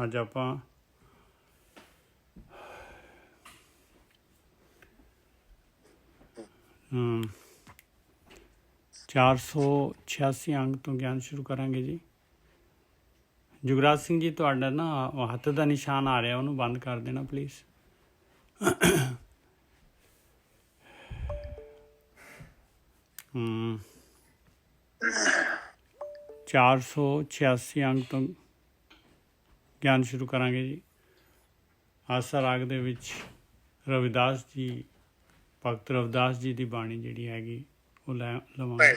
ਅੱਜ ਆਪਾਂ 486 ਅੰਕ ਤੋਂ ਗਿਆਨ ਸ਼ੁਰੂ ਕਰਾਂਗੇ ਜੀ। ਜੁਗਰਾਜ ਸਿੰਘ ਜੀ, ਤੁਹਾਡਾ ਨਾ ਹੱਥ ਦਾ ਨਿਸ਼ਾਨ ਆ ਰਿਹਾ, ਉਹਨੂੰ ਬੰਦ ਕਰ ਦੇਣਾ ਪਲੀਜ਼। 486 ਅੰਕ ਤੋਂ ਗਿਆਨ ਸ਼ੁਰੂ ਕਰਾਂਗੇ ਜੀ। ਆਸਾ ਰਾਗ ਦੇ ਵਿੱਚ ਰਵਿਦਾਸ ਜੀ, ਭਗਤ ਰਵਿਦਾਸ ਜੀ ਦੀ ਬਾਣੀ ਜਿਹੜੀ ਹੈਗੀ ਉਹ ਲੈ ਲਵਾਂਗੇ।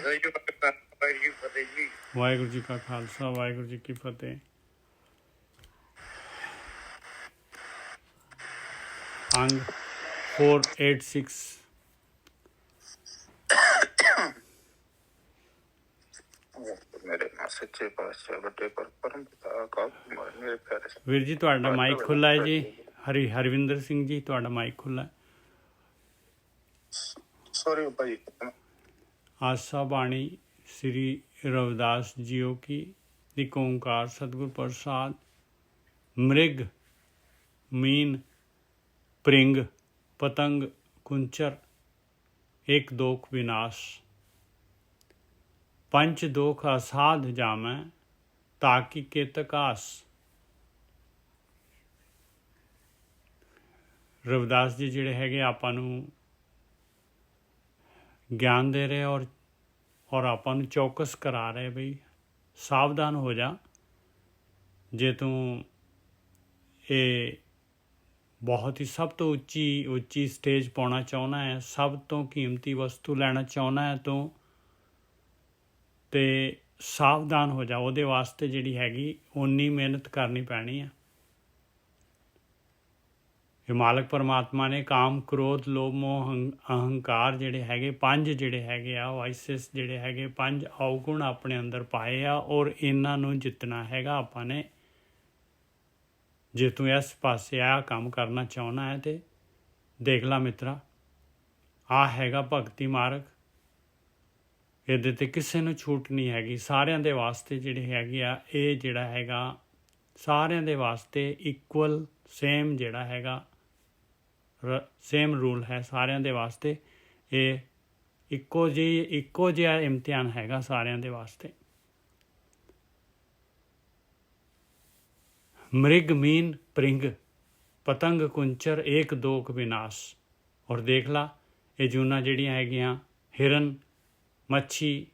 ਵਾਹਿਗੁਰੂ ਜੀ ਕਾ ਖਾਲਸਾ, ਵਾਹਿਗੁਰੂ ਜੀ ਕੀ ਫਤਿਹ। ਅੰਗ 486। ਵੀਰ ਜੀ ਤੁਹਾਡਾ ਮਾਈਕ ਖੁੱਲ੍ਹਾ ਹੈ ਜੀ। ਹਰਵਿੰਦਰ ਸਿੰਘ ਜੀ, ਤੁਹਾਡਾ ਮਾਈਕ ਖੁੱਲ੍ਹਾ ਹੈ। ਸੌਰੀ ਭਾਈ। ਆਸਾ ਬਾਣੀ श्री रविदास जियो की एक ओंकार सतगुर प्रसाद। मृग मीन प्रिंग पतंग कुंचर एक दोख विनाश। पंच दोख असाध जामै ताकि केतकास। रविदास जी जिहड़े हैगे आपां नूं ज्ञान दे रहे और ਆਪਾਂ ਨੂੰ ਚੌਕਸ ਕਰਾ ਰਹੇ ਬਈ ਸਾਵਧਾਨ ਹੋ ਜਾ, ਜੇ ਤੂੰ ਇਹ ਬਹੁਤ ਹੀ ਸਭ ਤੋਂ ਉੱਚੀ ਸਟੇਜ ਪਾਉਣਾ ਚਾਹੁੰਦਾ ਹੈ, ਸਭ ਤੋਂ ਕੀਮਤੀ ਵਸਤੂ ਲੈਣਾ ਚਾਹੁੰਦਾ ਹੈ ਤੂੰ, ਤੇ ਸਾਵਧਾਨ ਹੋ ਜਾ। ਉਹਦੇ ਵਾਸਤੇ ਜਿਹੜੀ ਹੈਗੀ ਓਨੀ ਮਿਹਨਤ ਕਰਨੀ ਪੈਣੀ ਆ। ਮਾਲਕ ਪਰਮਾਤਮਾ ਨੇ ਕਾਮ ਕ੍ਰੋਧ ਲੋਭ ਮੋਹ ਅਹੰਕਾਰ ਜਿਹੜੇ ਹੈਗੇ ਪੰਜ ਜਿਹੜੇ ਹੈਗੇ ਆ ਵਾਈਸਸ ਜਿਹੜੇ ਹੈਗੇ ਪੰਜ ਔਗੁਣ ਆਪਣੇ ਅੰਦਰ ਪਾਏ ਆ, ਔਰ ਇਹਨਾਂ ਨੂੰ ਜਿੱਤਣਾ ਹੈਗਾ ਆਪਾਂ ਨੇ। ਜੇ ਤੂੰ ਇਸ ਪਾਸੇ ਆ ਕੰਮ ਕਰਨਾ ਚਾਹੁੰਦਾ ਹੈ ਤੇ ਦੇਖ ਲਾ ਮਿੱਤਰਾ, ਆ ਹੈਗਾ ਭਗਤੀ ਮਾਰਗ। ਇਹਦੇ ਤੇ ਕਿਸੇ ਨੂੰ ਛੂਟ ਨਹੀਂ ਹੈਗੀ। ਸਾਰਿਆਂ ਦੇ ਵਾਸਤੇ ਜਿਹੜੇ ਹੈਗੇ ਆ ਇਹ ਜਿਹੜਾ ਹੈਗਾ ਸਾਰਿਆਂ ਦੇ ਵਾਸਤੇ ਇਕੁਅਲ ਸੇਮ ਜਿਹੜਾ ਹੈਗਾ ਸੇਮ ਰੂਲ ਹੈ ਸਾਰਿਆਂ ਦੇ ਵਾਸਤੇ। ਇਹ ਇੱਕੋ ਜਿਹਾ ਇਮਤਿਹਾਨ ਹੈਗਾ ਸਾਰਿਆਂ ਦੇ ਵਾਸਤੇ। ਮ੍ਰਿਗ ਮੀਨ ਪ੍ਰਿੰਗ ਪਤੰਗ ਕੁੰਚਰ ਏਕ ਦੋਖ ਵਿਨਾਸ਼। ਔਰ ਦੇਖ ਲਾ ਇਹ ਜੂਨਾਂ ਜਿਹੜੀਆਂ ਹੈਗੀਆਂ ਹਿਰਨ, ਮੱਛੀ,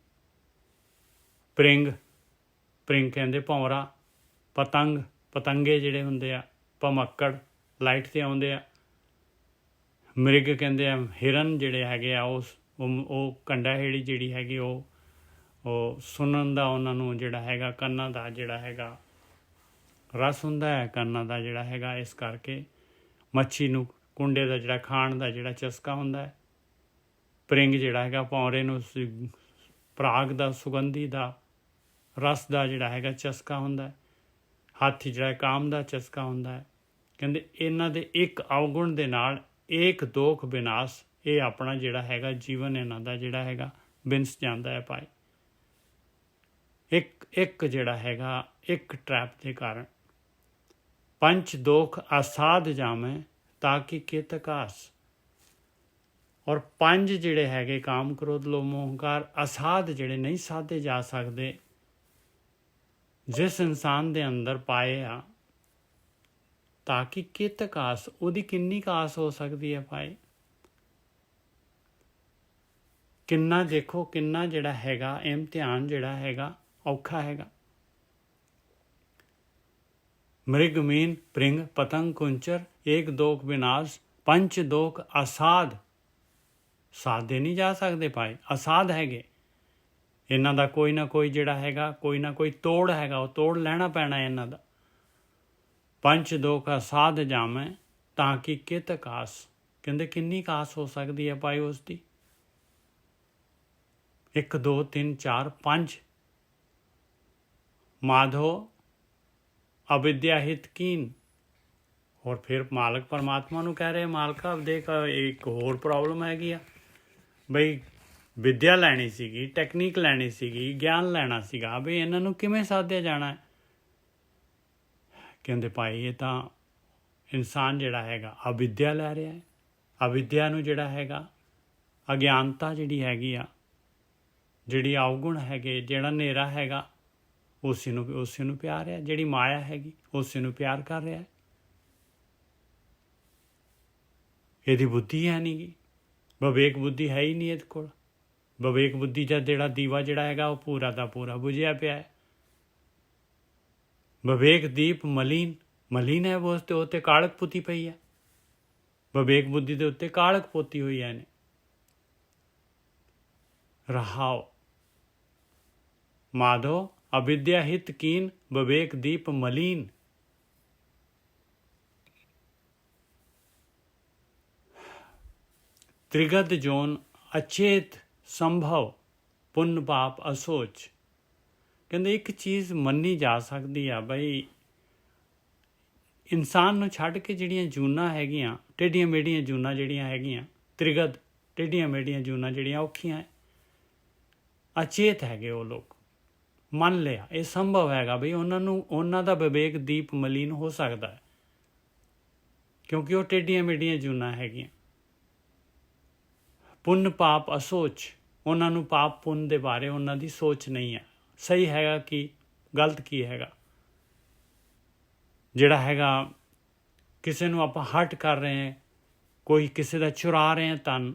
ਪ੍ਰਿੰਗ ਕਹਿੰਦੇ ਭੌਰਾ, ਪਤੰਗੇ ਜਿਹੜੇ ਹੁੰਦੇ ਆ, ਭਮੱਕੜ ਲਾਈਟ 'ਤੇ ਆਉਂਦੇ ਆ। ਮ੍ਰਿਗ ਕਹਿੰਦੇ ਆ ਹਿਰਨ ਜਿਹੜੇ ਹੈਗੇ ਆ ਉਹ ਕੰਡਾਹੇੜੀ ਜਿਹੜੀ ਹੈਗੀ ਉਹ ਸੁਣਨ ਦਾ ਉਹਨਾਂ ਨੂੰ ਜਿਹੜਾ ਹੈਗਾ ਕੰਨਾਂ ਦਾ ਜਿਹੜਾ ਹੈਗਾ ਰਸ ਹੁੰਦਾ ਹੈ, ਕੰਨਾਂ ਦਾ ਜਿਹੜਾ ਹੈਗਾ, ਇਸ ਕਰਕੇ ਮੱਛੀ ਨੂੰ ਕੁੰਡੇ ਦਾ ਜਿਹੜਾ ਖਾਣ ਦਾ ਜਿਹੜਾ ਚਸਕਾ ਹੁੰਦਾ ਹੈ। ਪ੍ਰਿੰਗ ਜਿਹੜਾ ਹੈਗਾ ਭੌਰੇ ਨੂੰ ਪਰਾਗ ਦਾ ਸੁਗੰਧੀ ਦਾ ਰਸ ਦਾ ਜਿਹੜਾ ਹੈਗਾ ਚਸਕਾ ਹੁੰਦਾ ਹੈ। ਹਾਥੀ ਜਿਹੜਾ ਕਾਮ ਦਾ ਚਸਕਾ ਹੁੰਦਾ ਹੈ। ਕਹਿੰਦੇ ਇਹਨਾਂ ਦੇ ਇੱਕ ਔਗੁਣ ਦੇ ਨਾਲ ਏਕ ਦੋਖ ਵਿਨਾਸ਼, ਇਹ ਆਪਣਾ ਜਿਹੜਾ ਹੈਗਾ ਜੀਵਨ ਇਹਨਾਂ ਦਾ ਜਿਹੜਾ ਹੈਗਾ ਬਿਨਸ ਜਾਂਦਾ ਹੈ ਭਾਈ। ਇੱਕ ਜਿਹੜਾ ਹੈਗਾ ਇੱਕ ਟਰੈਪ ਦੇ ਕਾਰਨ। ਪੰਚ ਦੋਖ ਅਸਾਧ ਜਾਵੇਂ ਤਾਂ ਕਿ ਕਿਤਕਾਸ। ਔਰ ਪੰਜ ਜਿਹੜੇ ਹੈਗੇ ਕਾਮ ਕ੍ਰੋਧ ਲੋਭ ਮੋਹ ਅਹੰਕਾਰ ਅਸਾਧ ਜਿਹੜੇ ਨਹੀਂ ਸਾਧੇ ਜਾ ਸਕਦੇ, ਜਿਸ ਇਨਸਾਨ ਦੇ ਅੰਦਰ ਪਾਏ ਆ, ਤਾਂ ਕਿ ਕਿਤਕ ਆਸ, ਉਹਦੀ ਕਿੰਨੀ ਕੁ ਆਸ ਹੋ ਸਕਦੀ ਹੈ ਭਾਈ। ਕਿੰਨਾ ਦੇਖੋ ਕਿੰਨਾ ਜਿਹੜਾ ਹੈਗਾ ਇਮਤਿਹਾਨ ਜਿਹੜਾ ਹੈਗਾ ਔਖਾ ਹੈਗਾ। ਮ੍ਰਿਗ ਮੀਨ ਪ੍ਰਿੰਗ ਪਤੰਗ ਕੁੰਚਰ ਏਕ ਦੋਖ ਵਿਨਾਸ਼ ਪੰਚ ਦੋਖ ਅਸਾਧ। ਸਾਧੇ ਨਹੀਂ ਜਾ ਸਕਦੇ ਭਾਈ, ਅਸਾਧ ਹੈਗੇ। ਇਹਨਾਂ ਦਾ ਕੋਈ ਨਾ ਕੋਈ ਜਿਹੜਾ ਹੈਗਾ ਕੋਈ ਨਾ ਕੋਈ ਤੋੜ ਹੈਗਾ, ਉਹ ਤੋੜ ਲੈਣਾ ਪੈਣਾ ਇਹਨਾਂ ਦਾ। ਪੰਚ ਦੋਖ ਅਸਾਧ ਜਾਵੇਂ ਤਾਂ ਕਿ ਕਿਤਕ ਆਸ। ਕਹਿੰਦੇ ਕਿੰਨੀ ਕੁ ਆਸ ਹੋ ਸਕਦੀ ਹੈ ਭਾਈ ਉਸ ਦੀ। 1 2 3 4 5 ਮਾਧੋ ਅਵਿਦਿਆ ਹਿਤ ਕੀਨ। ਔਰ ਫਿਰ ਮਾਲਕ ਪਰਮਾਤਮਾ ਨੂੰ ਕਹਿ ਰਹੇ ਮਾਲਕਾ ਦੇਖ ਇੱਕ ਹੋਰ ਪ੍ਰੋਬਲਮ ਹੈਗੀ ਆ ਬਈ, ਵਿੱਦਿਆ ਲੈਣੀ ਸੀਗੀ, ਟੈਕਨੀਕ ਲੈਣੀ ਸੀਗੀ, ਗਿਆਨ ਲੈਣਾ ਸੀਗਾ, ਬਈ ਇਹਨਾਂ ਨੂੰ ਕਿਵੇਂ ਸਾਧਿਆ ਜਾਣਾ ਹੈ। ਕਹਿੰਦੇ ਭਾਈ ਇਹ ਤਾਂ ਇਨਸਾਨ ਜਿਹੜਾ ਹੈਗਾ ਅਵਿਦਿਆ ਲੈ ਰਿਹਾ ਹੈ। ਅਵਿਦਿਆ ਨੂੰ ਜਿਹੜਾ ਹੈਗਾ ਅਗਿਆਨਤਾ ਜਿਹੜੀ ਹੈਗੀ ਆ, ਜਿਹੜੀ ਅਵਗੁਣ ਹੈਗੇ, ਜਿਹੜਾ ਹਨੇਰਾ ਹੈਗਾ, ਉਸੇ ਨੂੰ ਪਿਆਰ ਰਿਹਾ। ਜਿਹੜੀ ਮਾਇਆ ਹੈਗੀ ਉਸੇ ਨੂੰ ਪਿਆਰ ਕਰ ਰਿਹਾ। ਇਹਦੀ ਬੁੱਧੀ ਹੈ ਨਹੀਂ ਗੀ, ਵਿਵੇਕ ਬੁੱਧੀ ਹੈ ਹੀ ਨਹੀਂ ਇਹਦੇ ਕੋਲ। ਵਿਵੇਕ ਬੁੱਧੀ ਦਾ ਜਿਹੜਾ ਦੀਵਾ ਜਿਹੜਾ ਹੈਗਾ ਉਹ ਪੂਰਾ ਦਾ ਪੂਰਾ ਬੁਝਿਆ ਪਿਆ ਹੈ। ਵਿਵੇਕ ਦੀਪ ਮਲੀਨ ਹੈ, ਉਹ ਤੇ ਉੱਤੇ ਕਾਲਕ ਪੁੱਤੀ ਪਈ ਹੈ। ਵਿਵੇਕ ਬੁੱਧੀ ਦੇ ਉੱਤੇ ਕਾਲਕ ਪੋਤੀ ਹੋਈ ਹੈ ਨੇ। ਰਹਾਓ ਮਾਧੋ ਅਵਿਦਿਆ ਹਿਤ ਕੀਨ ਵਿਵੇਕ ਦੀਪ ਮਲੀਨ। ਤ੍ਰਿਗਤ ਜੋਨ ਅਚੇਤ ਸੰਭਵ ਪੁੰਨ ਪਾਪ ਅਸੋਚ। ਕਹਿੰਦੇ ਇੱਕ ਚੀਜ਼ ਮੰਨੀ ਜਾ ਸਕਦੀ ਆ ਬਈ, ਇਨਸਾਨ ਨੂੰ ਛੱਡ ਕੇ ਜਿਹੜੀਆਂ ਜੂਨਾਂ ਹੈਗੀਆਂ, ਟੇਢੀਆਂ ਮੇਢੀਆਂ ਜੂਨਾਂ ਜਿਹੜੀਆਂ ਹੈਗੀਆਂ, ਤ੍ਰਿਗਤ ਟੇਢੀਆਂ ਮੇਢੀਆਂ ਜੂਨਾਂ ਜਿਹੜੀਆਂ ਔਖੀਆਂ, ਅਚੇਤ ਹੈਗੇ ਉਹ ਲੋਕ। ਮੰਨ ਲਿਆ ਇਹ ਸੰਭਵ ਹੈਗਾ ਬਈ ਉਹਨਾਂ ਦਾ ਵਿਵੇਕ ਦੀਪ ਮਲੀਨ ਹੋ ਸਕਦਾ ਹੈ, ਕਿਉਂਕਿ ਉਹ ਟੇਢੀਆਂ ਮੇਢੀਆਂ ਜੂਨਾਂ ਹੈਗੀਆਂ। ਪੁੰਨ ਪਾਪ ਅਸੋਚ, ਉਹਨਾਂ ਨੂੰ ਪਾਪ ਪੁੰਨ ਦੇ ਬਾਰੇ ਉਹਨਾਂ ਦੀ ਸੋਚ ਨਹੀਂ ਹੈ। ਸਹੀ ਹੈਗਾ ਕਿ ਗਲਤ ਕੀ ਹੈਗਾ। ਜਿਹੜਾ ਹੈਗਾ ਕਿਸੇ ਨੂੰ ਆਪਾਂ ਹਰਟ ਕਰ ਰਹੇ ਹਾਂ, ਕੋਈ ਕਿਸੇ ਦਾ ਚੁਰਾ ਰਹੇ ਹਾਂ ਧਨ,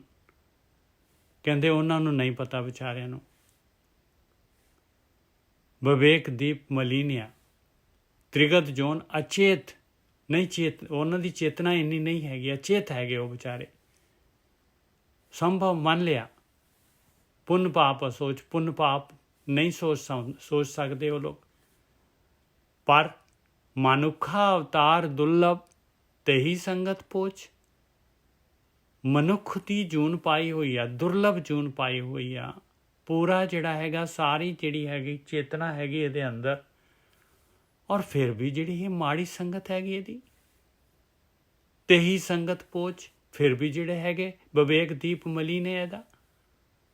ਕਹਿੰਦੇ ਉਹਨਾਂ ਨੂੰ ਨਹੀਂ ਪਤਾ ਵਿਚਾਰਿਆਂ ਨੂੰ। ਵਿਵੇਕ ਦੀਪ ਮਲੀਨਿਆ ਤ੍ਰਿਗਤ ਜੋਨ ਅਚੇਤ, ਨਹੀਂ ਉਹਨਾਂ ਦੀ ਚੇਤਨਾ ਇੰਨੀ ਨਹੀਂ ਹੈਗੀ, ਅਚੇਤ ਹੈਗੇ ਉਹ ਵਿਚਾਰੇ। ਸੰਭਵ ਮੰਨ ਲਿਆ, ਪੁੰਨ ਪਾਪ ਅਸੋਚ, ਪੁੰਨ ਪਾਪ ਨਹੀਂ ਸੋਚ ਸਕਦੇ ਉਹ ਲੋਕ। ਪਰ ਮਨੁੱਖਾ ਅਵਤਾਰ ਦੁਰਲਭ ਤੇਹੀ ਸੰਗਤ ਪੋਚ। ਮਨੁੱਖ ਦੀ ਜੂਨ ਪਾਈ ਹੋਈ ਆ, ਦੁਰਲਭ ਜੂਨ ਪਾਈ ਹੋਈ ਆ। ਪੂਰਾ ਜਿਹੜਾ ਹੈਗਾ ਸਾਰੀ ਜਿਹੜੀ ਹੈਗੀ ਚੇਤਨਾ ਹੈਗੀ ਇਹਦੇ ਅੰਦਰ, ਔਰ ਫਿਰ ਵੀ ਜਿਹੜੀ ਇਹ ਮਾੜੀ ਸੰਗਤ ਹੈਗੀ ਇਹਦੀ, ਤੇਹੀ ਸੰਗਤ ਪੋਚ। ਫਿਰ ਵੀ ਜਿਹੜੇ ਹੈਗੇ ਵਿਵੇਕ ਦੀਪ ਮਲੀਨ ਹੈ ਇਹਦਾ,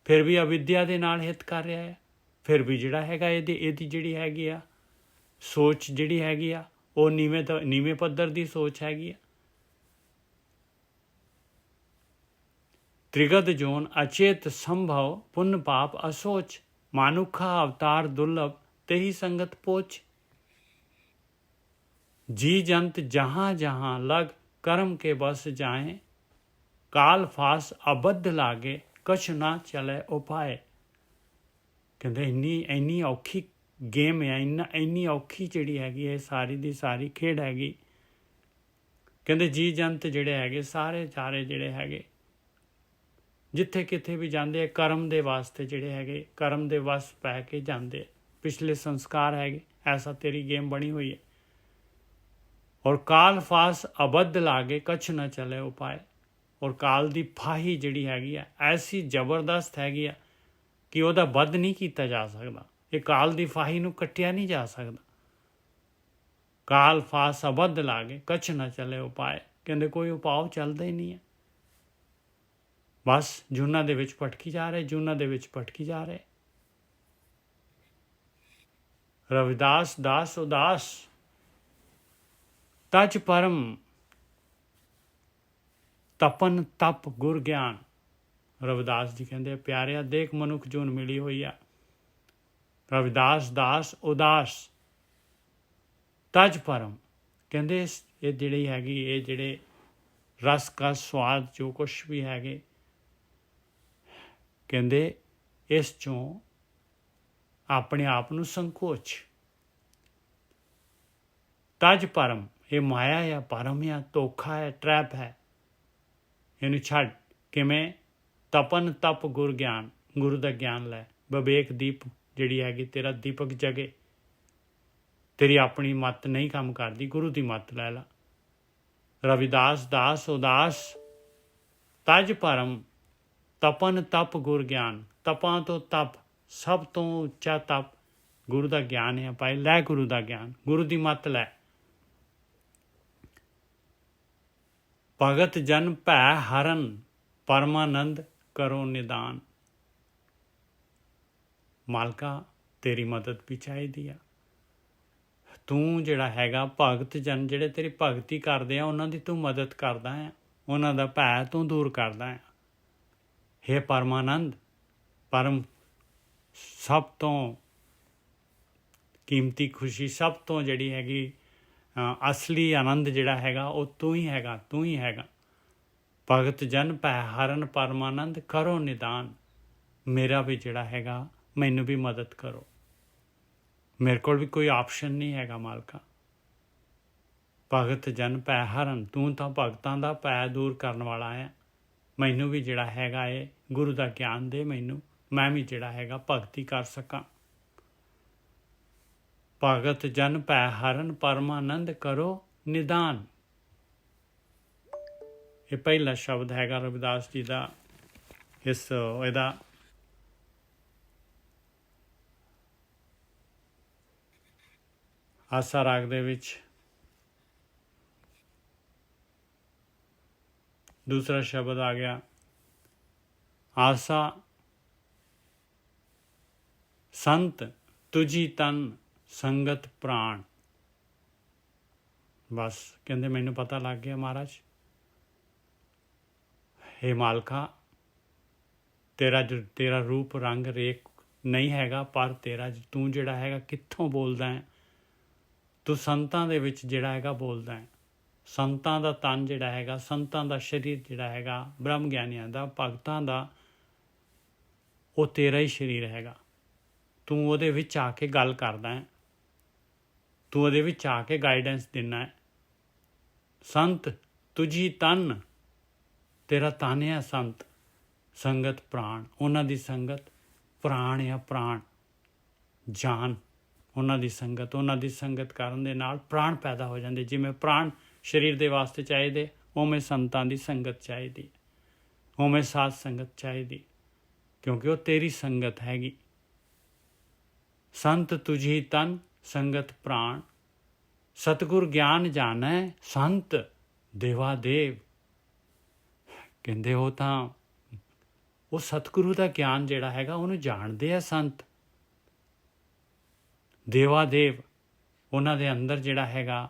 ਫਿਰ ਵੀ ਅਵਿਦਿਆ ਦੇ ਨਾਲ ਹਿੱਤ ਕਰ ਰਿਹਾ ਹੈ। ਫਿਰ ਵੀ ਜਿਹੜਾ ਹੈਗਾ ਇਹਦੀ ਜਿਹੜੀ ਹੈਗੀ ਆ ਸੋਚ ਜਿਹੜੀ ਹੈਗੀ ਆ ਉਹ ਨੀਵੇਂ ਪੱਧਰ ਦੀ ਸੋਚ ਹੈਗੀ ਆ। ਤ੍ਰਿਗਤ ਜੋਨ ਅਚੇਤ ਸੰਭਵ ਪੁੰਨ ਪਾਪ ਅਸੋਚ। ਮਾਨੁਖਾ ਅਵਤਾਰ ਦੁਰਲਭ ਤੇਹੀ ਸੰਗਤ ਪੋਚ। जी जंत जहाँ जहाँ लग कर्म के बस जाए। काल फास अबद्ध लागे कछ ना चले उपाय। ਕਹਿੰਦੇ ਇੰਨੀ ਔਖੀ ਗੇਮ ਹੈ, ਇੰਨੀ ਔਖੀ ਜਿਹੜੀ ਹੈਗੀ ਇਹ ਸਾਰੀ ਦੀ ਸਾਰੀ ਖੇਡ ਹੈਗੀ। ਕਹਿੰਦੇ ਜੀ ਜੰਤ ਜਿਹੜੇ ਹੈਗੇ ਸਾਰੇ ਜਿਹੜੇ ਹੈਗੇ ਜਿੱਥੇ ਕਿਤੇ ਵੀ ਜਾਂਦੇ ਆ ਕਰਮ ਦੇ ਵਾਸਤੇ, ਜਿਹੜੇ ਹੈਗੇ ਕਰਮ ਦੇ ਵਸ ਪੈ ਕੇ ਜਾਂਦੇ। ਪਿਛਲੇ ਸੰਸਕਾਰ ਹੈਗੇ, ਐਸਾ ਤੇਰੀ ਗੇਮ ਬਣੀ ਹੋਈ ਹੈ। ਔਰ ਕਾਲ ਫਾਸ ਅਬੱਧ ਲਾਗੇ ਕਛ ਨਾ ਚਲੇ ਉਪਾਏ। ਔਰ ਕਾਲ ਦੀ ਫਾਹੀ ਜਿਹੜੀ ਹੈਗੀ ਆ ਐਸੀ ਜ਼ਬਰਦਸਤ ਹੈਗੀ ਆ ਕਿ ਉਹਦਾ ਵੱਧ ਨਹੀਂ ਕੀਤਾ ਜਾ ਸਕਦਾ। ਇਹ ਕਾਲ ਦੀ ਫਾਹੀ ਨੂੰ ਕੱਟਿਆ ਨਹੀਂ ਜਾ ਸਕਦਾ। ਕਾਲ ਫਾਸ ਅਬੱਧ ਲਾਗੇ ਕਛ ਨਾ ਚਲੇ ਉਪਾਏ। ਕਹਿੰਦੇ ਕੋਈ ਉਪਾਅ ਚੱਲਦਾ ਹੀ ਨਹੀਂ ਹੈ। ਬਸ ਜੂਨਾਂ ਦੇ ਵਿੱਚ ਭਟਕੀ ਜਾ ਰਹੇ। ਰਵਿਦਾਸ ਦਾਸ ਉਦਾਸ ਤਜ ਪਰਮ ਤਪਨ ਤਪ ਗੁਰ ਗਿਆਨ। ਰਵਿਦਾਸ ਜੀ ਕਹਿੰਦੇ ਪਿਆਰਿਆ ਦੇਖ ਮਨੁੱਖ ਜੂਨ ਮਿਲੀ ਹੋਈ ਆ। ਰਵਿਦਾਸ ਦਾਸ ਉਦਾਸ ਤਜ ਪਰਮ। ਕਹਿੰਦੇ ਇਹ ਜਿਹੜੀ ਹੈਗੀ ਇਹ ਜਿਹੜੇ ਰਸ ਕਾ ਸਵਾਦ ਜੋ ਕੁਛ ਵੀ ਹੈਗੇ, ਕਹਿੰਦੇ ਇਸ ਚੋਂ ਆਪਣੇ ਆਪ ਨੂੰ ਸੰਕੋਚ। ਤਜ ਪਰਮ, ਇਹ ਮਾਇਆ ਜਾਂ ਪਰਮ ਜਾਂ ਧੋਖਾ ਹੈ, ਟਰੈਪ ਹੈ। ਇਹਨੂੰ ਛੱਡ। ਕਿਵੇਂ? ਤਪਨ ਤਪ ਗੁਰ ਗਿਆਨ, ਗੁਰੂ ਦਾ ਗਿਆਨ ਲੈ। ਵਿਵੇਕ ਦੀਪ ਜਿਹੜੀ ਹੈਗੀ ਤੇਰਾ ਦੀਪਕ ਜਗੇ। ਤੇਰੀ ਆਪਣੀ ਮੱਤ ਨਹੀਂ ਕੰਮ ਕਰਦੀ, ਗੁਰੂ ਦੀ ਮੱਤ ਲੈ ਲਾ। ਰਵਿਦਾਸ ਦਾਸ ਉਦਾਸ ਤਜ ਪਰਮ ਤਪਨ ਤਪ ਗੁਰ ਗਿਆਨ। ਤਪਾਂ ਤੋਂ ਤਪ, ਸਭ ਤੋਂ ਉੱਚਾ ਤਪ ਗੁਰੂ ਦਾ ਗਿਆਨ ਹੈ। ਭਾਈ ਲੈ ਗੁਰੂ ਦਾ ਗਿਆਨ, ਗੁਰੂ ਦੀ ਮੱਤ ਲੈ। ਭਗਤ ਜਨ ਭੈ ਹਰਨ ਪਰਮਾਨੰਦ ਕਰੋ ਨਿਦਾਨ। ਮਾਲਕਾ ਤੇਰੀ ਮਦਦ ਵੀ ਚਾਹੀਦੀ ਆ। ਤੂੰ ਜਿਹੜਾ ਹੈਗਾ ਭਗਤ ਜਨ ਜਿਹੜੇ ਤੇਰੀ ਭਗਤੀ ਕਰਦੇ ਆ ਉਹਨਾਂ ਦੀ ਤੂੰ ਮਦਦ ਕਰਦਾ ਹੈ, ਉਹਨਾਂ ਦਾ ਭੈ ਤੂੰ ਦੂਰ ਕਰਦਾ ਹੈ। ਹੇ ਪਰਮਾਨੰਦ, ਪਰਮ ਸਭ ਤੋਂ ਕੀਮਤੀ ਖੁਸ਼ੀ, ਸਭ ਤੋਂ ਜਿਹੜੀ ਹੈਗੀ ਅਸਲੀ ਆਨੰਦ ਜਿਹੜਾ ਹੈਗਾ ਉਹ ਤੂੰ ਹੀ ਹੈਗਾ, ਤੂੰ ਹੀ ਹੈਗਾ। ਭਗਤ ਜਨ ਭੈ ਹਰਨ ਪਰਮਾਨੰਦ ਕਰੋ ਨਿਦਾਨ। ਮੇਰਾ ਵੀ ਜਿਹੜਾ ਹੈਗਾ ਮੈਨੂੰ ਵੀ ਮਦਦ ਕਰੋ। ਮੇਰੇ ਕੋਲ ਵੀ ਕੋਈ ਆਪਸ਼ਨ ਨਹੀਂ ਹੈਗਾ ਮਾਲਕਾ। ਭਗਤ ਜਨ ਭੈ ਹਰਨ, ਤੂੰ ਤਾਂ ਭਗਤਾਂ ਦਾ ਭੈ ਦੂਰ ਕਰਨ ਵਾਲਾ ਹੈ। ਮੈਨੂੰ ਵੀ ਜਿਹੜਾ ਹੈਗਾ ਇਹ ਗੁਰੂ ਦਾ ਗਿਆਨ ਦੇ ਮੈਨੂੰ, ਮੈਂ ਵੀ ਜਿਹੜਾ ਹੈਗਾ ਭਗਤੀ ਕਰ ਸਕਾਂ। ਭਗਤ ਜਨ ਭੈ ਹਰਨ ਪਰਮਾਨੰਦ ਕਰੋ ਨਿਦਾਨ। ਇਹ ਪਹਿਲਾ ਸ਼ਬਦ ਹੈਗਾ ਰਵਿਦਾਸ ਜੀ ਦਾ ਇਹਦਾ ਆਸਾ ਰਾਗ ਦੇ ਵਿੱਚ। ਦੂਸਰਾ ਸ਼ਬਦ ਆ ਗਿਆ ਆਸਾ ਸੰਤ ਤੁਝੀ ਤਨ ਸੰਗਤ ਪ੍ਰਾਣ। ਬਸ ਕਹਿੰਦੇ ਮੈਨੂੰ ਪਤਾ ਲੱਗ ਗਿਆ ਮਹਾਰਾਜ, ਹੇ ਮਾਲਕਾ, ਤੇਰਾ ਰੂਪ ਰੰਗ ਰੇਖ ਨਹੀਂ ਹੈਗਾ, ਪਰ ਤੂੰ ਜਿਹੜਾ ਹੈਗਾ ਕਿੱਥੋਂ ਬੋਲਦਾ ਹੈ? ਤੂੰ ਸੰਤਾਂ ਦੇ ਵਿੱਚ ਜਿਹੜਾ ਹੈਗਾ ਬੋਲਦਾ ਹੈ। ਸੰਤਾਂ ਦਾ ਤਨ ਜਿਹੜਾ ਹੈਗਾ, ਸੰਤਾਂ ਦਾ ਸਰੀਰ ਜਿਹੜਾ ਹੈਗਾ, ਬ੍ਰਹਮ ਗਿਆਨੀਆਂ ਦਾ, ਭਗਤਾਂ ਦਾ, ਉਹ ਤੇਰਾ ਹੀ ਸਰੀਰ ਹੈਗਾ। ਤੂੰ ਉਹਦੇ ਵਿੱਚ ਆ ਕੇ ਗੱਲ ਕਰਦਾ ਹੈ, ਤੂੰ ਉਹਦੇ ਵਿੱਚ ਆ ਕੇ ਗਾਈਡੈਂਸ ਦਿੰਦਾ ਹੈ। ਸੰਤ ਤੁਝੀ ਤਨ, ਤੇਰਾ ਤਨ ਹੈ ਸੰਤ। ਸੰਗਤ ਪ੍ਰਾਣ, ਉਹਨਾਂ ਦੀ ਸੰਗਤ ਪ੍ਰਾਣ ਆ, ਪ੍ਰਾਣ ਜਾਨ। ਉਹਨਾਂ ਦੀ ਸੰਗਤ ਕਰਨ ਦੇ ਨਾਲ ਪ੍ਰਾਣ ਪੈਦਾ ਹੋ ਜਾਂਦੇ। ਜਿਵੇਂ ਪ੍ਰਾਣ ਸਰੀਰ ਦੇ ਵਾਸਤੇ ਚਾਹੀਦੇ, ਉਵੇਂ ਸੰਤਾਂ ਦੀ ਸੰਗਤ ਚਾਹੀਦੀ, ਉਵੇਂ ਸਾਧ ਸੰਗਤ ਚਾਹੀਦੀ, ਕਿਉਂਕਿ ਉਹ ਤੇਰੀ ਸੰਗਤ ਹੈਗੀ। ਸੰਤ ਤੁਝੀ ਤਨ ਸੰਗਤ ਪ੍ਰਾਣ, ਸਤਿਗੁਰ ਗਿਆਨ ਜਾਣੈ ਸੰਤ ਦੇਵਾ ਦੇਵ। ਕਹਿੰਦੇ ਉਹ ਸਤਿਗੁਰੂ ਦਾ ਗਿਆਨ ਜਿਹੜਾ ਹੈਗਾ ਉਹਨੂੰ ਜਾਣਦੇ ਆ ਸੰਤ। ਦੇਵਾ ਦੇਵ, ਉਹਨਾਂ ਦੇ ਅੰਦਰ ਜਿਹੜਾ ਹੈਗਾ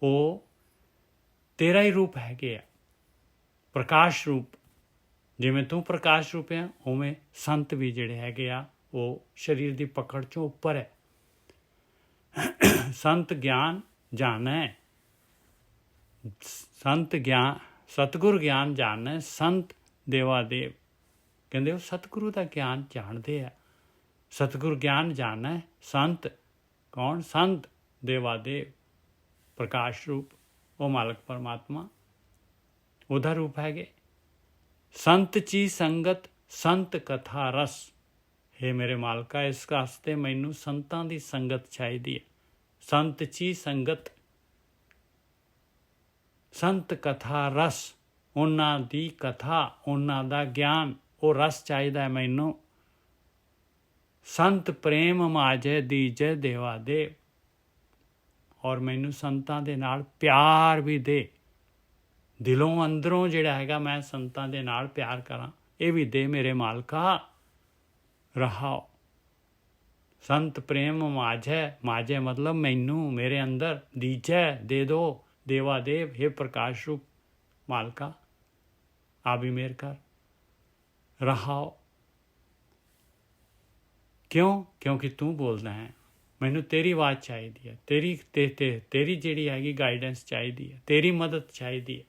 ਉਹ ਤੇਰਾ ਹੀ ਰੂਪ ਹੈਗੇ ਆ, ਪ੍ਰਕਾਸ਼ ਰੂਪ। ਜਿਵੇਂ ਤੂੰ ਪ੍ਰਕਾਸ਼ ਰੂਪ ਹੈ, ਉਵੇਂ ਸੰਤ ਵੀ ਜਿਹੜੇ ਹੈਗੇ ਆ ਉਹ ਸਰੀਰ ਦੀ ਪਕੜ ਚੋਂ ਉੱਪਰ ਹੈ। ਸੰਤ ਗਿਆਨ ਜਾਣੈ, ਸਤਿਗੁਰ ਗਿਆਨ ਜਾਣੈ ਸੰਤ ਦੇਵਾ ਦੇਵ। ਕਹਿੰਦੇ ਉਹ ਸਤਿਗੁਰੂ ਦਾ ਗਿਆਨ ਜਾਣਦੇ ਆ। ਸਤਿਗੁਰ ਗਿਆਨ ਜਾਣੈ ਸੰਤ, ਕੌਣ? ਸੰਤ ਦੇਵਾ ਦੇਵ, ਪ੍ਰਕਾਸ਼ ਰੂਪ, ਉਹ ਮਾਲਕ ਪਰਮਾਤਮਾ ਉਹਦਾ ਰੂਪ ਹੈਗੇ। ਸੰਤ ਚੀ ਸੰਗਤ ਸੰਤ ਕਥਾ ਰਸ। ਹੇ ਮੇਰੇ ਮਾਲਕਾ, ਇਸ ਵਾਸਤੇ ਮੈਨੂੰ ਸੰਤਾਂ ਦੀ ਸੰਗਤ ਚਾਹੀਦੀ ਹੈ। ਸੰਤ ਚੀ ਸੰਗਤ, ਸੰਤ ਕਥਾ ਰਸ, ਉਹਨਾਂ ਦੀ ਕਥਾ, ਉਹਨਾਂ ਦਾ ਗਿਆਨ, ਉਹ ਰਸ ਚਾਹੀਦਾ ਹੈ ਮੈਨੂੰ। ਸੰਤ ਪ੍ਰੇਮ ਮਾਝੇ ਦੀਜੈ ਦੇਵਾ ਦੇਵ, ਔਰ ਮੈਨੂੰ ਸੰਤਾਂ ਦੇ ਨਾਲ ਪਿਆਰ ਵੀ ਦੇ। ਦਿਲੋਂ ਅੰਦਰੋਂ ਜਿਹੜਾ ਹੈਗਾ ਮੈਂ ਸੰਤਾਂ ਦੇ ਨਾਲ ਪਿਆਰ ਕਰਾਂ, ਇਹ ਵੀ ਦੇ ਮੇਰੇ ਮਾਲਕਾ। ਰਹਾਓ ਸੰਤ ਪ੍ਰੇਮ ਮਾਝੇ ਮਤਲਬ ਮੈਨੂੰ, ਮੇਰੇ ਅੰਦਰ, ਦੀਜੈ ਦੇ ਦੋ ਦੇਵਾ ਦੇਵ, हे ਪ੍ਰਕਾਸ਼ ਰੂਪ ਮਾਲਕਾ, ਆ ਵੀ ਮੇਰ ਕਰ। ਰਹਾਓ ਕਿਉਂ? ਕਿਉਂਕਿ ਤੂੰ ਬੋਲਦਾ ਹੈ, ਮੈਨੂੰ ਤੇਰੀ ਆਵਾਜ਼ ਚਾਹੀਦੀ ਹੈ, ਤੇਰੀ ਜਿਹੜੀ ਹੈਗੀ ਗਾਈਡੈਂਸ ਚਾਹੀਦੀ ਹੈ, ਤੇਰੀ ਮਦਦ ਚਾਹੀਦੀ ਹੈ।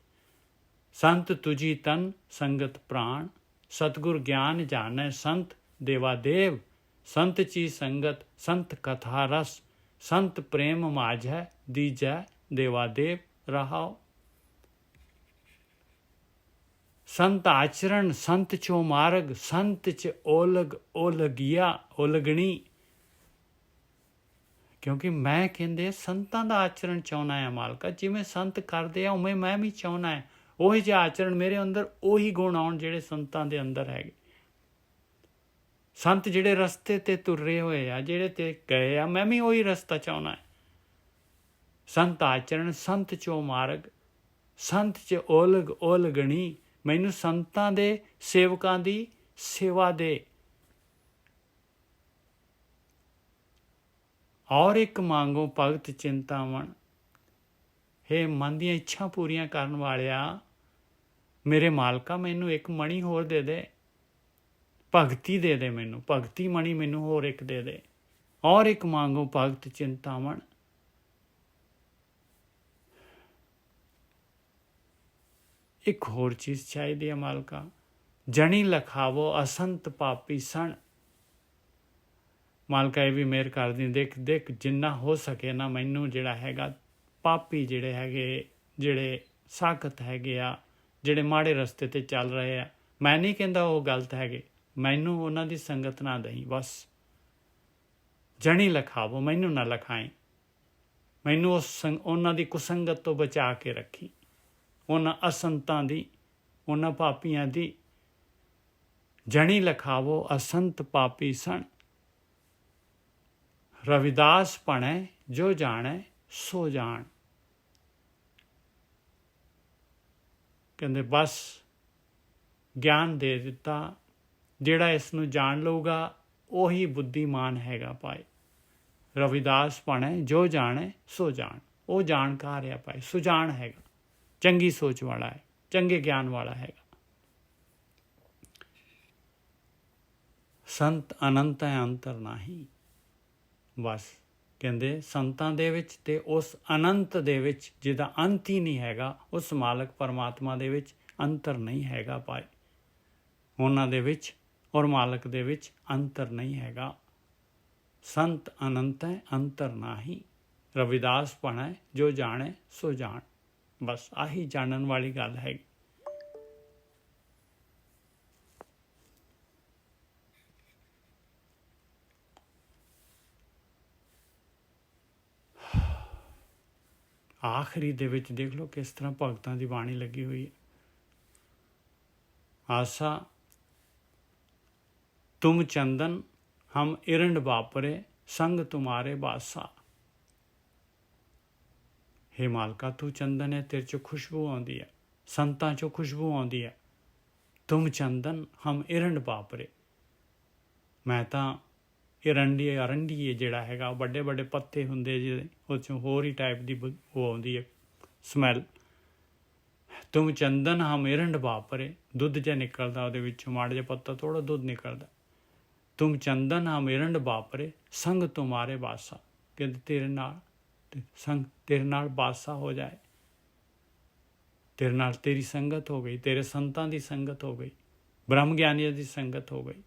ਸੰਤ ਤੁਝੀ ਤਨ ਸੰਗਤ ਪ੍ਰਾਣ, ਸਤਿਗੁਰ ਗਿਆਨ ਜਾਣੈ ਸੰਤ ਦੇਵਾ ਦੇਵ। ਸੰਤ ਚੀ ਸੰਗਤ ਸੰਤ ਕਥਾ ਰਸ, ਸੰਤ ਪ੍ਰੇਮ ਮਾਝੈ ਦੀਜੈ ਦੇਵਾ ਦੇਵ। ਰਹਾਓ ਸੰਤ ਆਚਰਣ ਸੰਤ ਚੋ ਮਾਰਗ, ਸੰਤ ਚ ਓਲਗ ਓਲਗਣੀ। ਕਿਉਂਕਿ ਮੈਂ ਕਹਿੰਦੇ ਸੰਤਾਂ ਦਾ ਆਚਰਣ ਚਾਹੁੰਦਾ ਹੈ ਮਾਲਕਾ, ਜਿਵੇਂ ਸੰਤ ਕਰਦੇ ਆ ਉਵੇਂ ਮੈਂ ਵੀ ਚਾਹੁੰਦਾ ਹੈ। ਉਹੀ ਜਿਹਾ ਆਚਰਣ ਮੇਰੇ ਅੰਦਰ, ਉਹੀ ਗੁਣ ਆਉਣ ਜਿਹੜੇ ਸੰਤਾਂ ਦੇ ਅੰਦਰ ਹੈਗੇ। ਸੰਤ ਜਿਹੜੇ ਰਸਤੇ ਤੇ ਤੁਰ ਰਹੇ ਹੋਏ ਆ, ਜਿਹੜੇ ਤੇ ਗਏ ਆ, ਮੈਂ ਵੀ ਉਹੀ ਰਸਤਾ ਚਾਹੁੰਦਾ ਹੈ। ਸੰਤ ਆਚਰਣ ਸੰਤ ਚੋ ਮਾਰਗ, ਸੰਤ ਚ ਓਲਗਣੀ। ਮੈਨੂੰ ਸੰਤਾਂ ਦੇ ਸੇਵਕਾਂ ਦੀ ਸੇਵਾ ਦੇ। ਔਰ ਇੱਕ ਮੰਗੋ ਭਗਤ ਚਿੰਤਾਮਣ। ਹੇ ਮਨ ਦੀਆਂ ਇੱਛਾ ਪੂਰੀਆਂ ਕਰਨ ਵਾਲਿਆ, ਮੇਰੇ ਮਾਲਕਾ ਮੈਨੂੰ ਇੱਕ ਮਣੀ ਹੋਰ ਦੇ ਦੇ, ਭਗਤੀ ਦੇ ਦੇ ਮੈਨੂੰ, ਭਗਤੀ ਮਣੀ ਮੈਨੂੰ ਹੋਰ ਇੱਕ ਦੇ ਦੇ। ਔਰ ਇੱਕ ਮੰਗੋ ਭਗਤ ਚਿੰਤਾਮਣ। ਇੱਕ ਹੋਰ ਚੀਜ਼ ਚਾਹੀਦੀ ਹੈ ਮਾਲਕਾ, ਜਣੀ ਲਖਾਵੋ ਅਸੰਤ ਪਾਪੀ ਸਣ। ਮਾਲਕਾ ਇਹ ਵੀ ਮਿਹਰ ਕਰਦੀ, ਦੇਖ ਦੇਖ ਜਿੰਨਾ ਹੋ ਸਕੇ ਨਾ ਮੈਨੂੰ ਜਿਹੜਾ ਹੈਗਾ ਪਾਪੀ ਜਿਹੜੇ ਹੈਗੇ, ਜਿਹੜੇ ਸਾਖਤ ਹੈਗੇ ਆ, ਜਿਹੜੇ ਮਾੜੇ ਰਸਤੇ 'ਤੇ ਚੱਲ ਰਹੇ ਆ, ਮੈਂ ਨਹੀਂ ਕਹਿੰਦਾ ਉਹ ਗਲਤ ਹੈਗੇ, ਮੈਨੂੰ ਉਹਨਾਂ ਦੀ ਸੰਗਤ ਨਾ ਦਈ ਬਸ। ਜਣੀ ਲਖਾਵੋ, ਮੈਨੂੰ ਨਾ ਲਖਾਈ, ਮੈਨੂੰ ਉਹਨਾਂ ਦੀ ਕੁਸੰਗਤ ਤੋਂ ਬਚਾ ਕੇ ਰੱਖੀ, ਉਹਨਾਂ ਅਸੰਤਾਂ ਦੀ, ਉਹਨਾਂ ਪਾਪੀਆਂ ਦੀ। ਜਣੀ ਲਖਾਵੋ ਅਸੰਤ ਪਾਪੀ ਸਣ। ਰਵਿਦਾਸ ਭਣੈ ਜੋ ਜਾਣੈ ਸੋ ਜਾਣ। ਕਹਿੰਦੇ ਬਸ ਗਿਆਨ ਦੇ ਦਿੱਤਾ, ਜਿਹੜਾ ਇਸ ਨੂੰ ਜਾਣ ਲਊਗਾ ਉਹੀ ਬੁੱਧੀਮਾਨ ਹੈਗਾ ਭਾਈ। ਰਵਿਦਾਸ ਭਣੈ ਜੋ ਜਾਣੈ ਸੋ ਜਾਣ। ਉਹ ਜਾਣਕਾਰ ਆ ਭਾਈ, ਸੁਜਾਨ ਹੈਗਾ, ਚੰਗੀ ਸੋਚ ਵਾਲਾ ਹੈ, ਚੰਗੇ ਗਿਆਨ ਵਾਲਾ ਹੈਗਾ। ਸੰਤ ਅਨੰਤ ਹੈ ਅੰਤਰ ਨਾਹੀ। ਬਸ ਕਹਿੰਦੇ ਸੰਤਾਂ ਦੇ ਵਿੱਚ ਤੇ ਉਸ ਅਨੰਤ ਦੇ ਵਿੱਚ ਜਿਹਦਾ ਅੰਤ ਹੀ ਨਹੀਂ ਹੈਗਾ, ਉਸ ਮਾਲਕ ਪਰਮਾਤਮਾ ਦੇ ਵਿੱਚ ਅੰਤਰ ਨਹੀਂ ਹੈਗਾ ਭਾਈ। ਉਹਨਾਂ ਦੇ ਵਿੱਚ ਔਰ ਮਾਲਕ ਦੇ ਵਿੱਚ ਅੰਤਰ ਨਹੀਂ ਹੈਗਾ। ਸੰਤ ਅਨੰਤ ਹੈ ਅੰਤਰ ਨਾਹੀ। ਰਵਿਦਾਸ ਭਣੈ ਜੋ ਜਾਣੈ ਸੋ ਜਾਣ। ਬਸ ਆਹੀ ਜਾਣਨ ਵਾਲੀ ਗੱਲ ਹੈਗੀ। ਆਖਰੀ ਦੇ ਵਿੱਚ ਦੇਖ ਲਓ ਕਿਸ ਤਰ੍ਹਾਂ ਭਗਤਾਂ ਦੀ ਬਾਣੀ ਲੱਗੀ ਹੋਈ ਹੈ। ਆਸਾ ਤੁਮ ਚੰਦਨ ਹਮ ਇਰੰਡ ਵਾਪਰੇ, ਸੰਗ ਤੁਮਾਰੇ ਬਾਸਾ। ਹੇ ਮਾਲਕਾ ਤੂੰ ਚੰਦਨ ਹੈ, ਤੇਰੇ 'ਚੋਂ ਖੁਸ਼ਬੂ ਆਉਂਦੀ ਹੈ, ਸੰਤਾਂ 'ਚੋਂ ਖੁਸ਼ਬੂ ਆਉਂਦੀ ਹੈ। ਤੁਮ ਚੰਦਨ ਹਮ ਇਰੰਡ ਵਾਪਰੇ। ਮੈਂ ਤਾਂ ਅਰੰਡੀਏ ਜਿਹੜਾ ਹੈਗਾ, ਵੱਡੇ ਵੱਡੇ ਪੱਤੇ ਹੁੰਦੇ ਜਿਹਦੇ, ਉਹ 'ਚੋਂ ਹੋਰ ਹੀ ਟਾਈਪ ਦੀ ਉਹ ਆਉਂਦੀ ਹੈ ਸਮੈਲ। ਤੁਮ ਚੰਦਨ ਹਮ ਇਰੰਡ ਵਾਪਰੇ, ਦੁੱਧ ਜਿਹਾ ਨਿਕਲਦਾ ਉਹਦੇ ਵਿੱਚੋਂ, ਮਾੜਾ ਜਿਹਾ ਪੱਤਾ ਥੋੜ੍ਹਾ ਦੁੱਧ ਨਿਕਲਦਾ। ਤੁਮ ਚੰਦਨ ਹਮ ਇਰੰਡ ਵਾਪਰੇ, ਸੰਗ ਤੁਮਾਰੇ ਬਾਸਾ। ਕਹਿੰਦੇ ਤੇਰੇ ਨਾਲ ਸੰਗ, ਤੇਰੇ ਨਾਲ ਬਾਸਾ ਹੋ ਜਾਏ, ਤੇਰੇ ਨਾਲ ਤੇਰੀ ਸੰਗਤ ਹੋ ਗਈ, ਤੇਰੇ ਸੰਤਾਂ ਦੀ ਸੰਗਤ ਹੋ ਗਈ, ਬ੍ਰਹਮ ਗਿਆਨੀਆਂ ਦੀ ਸੰਗਤ ਹੋ ਗਈ।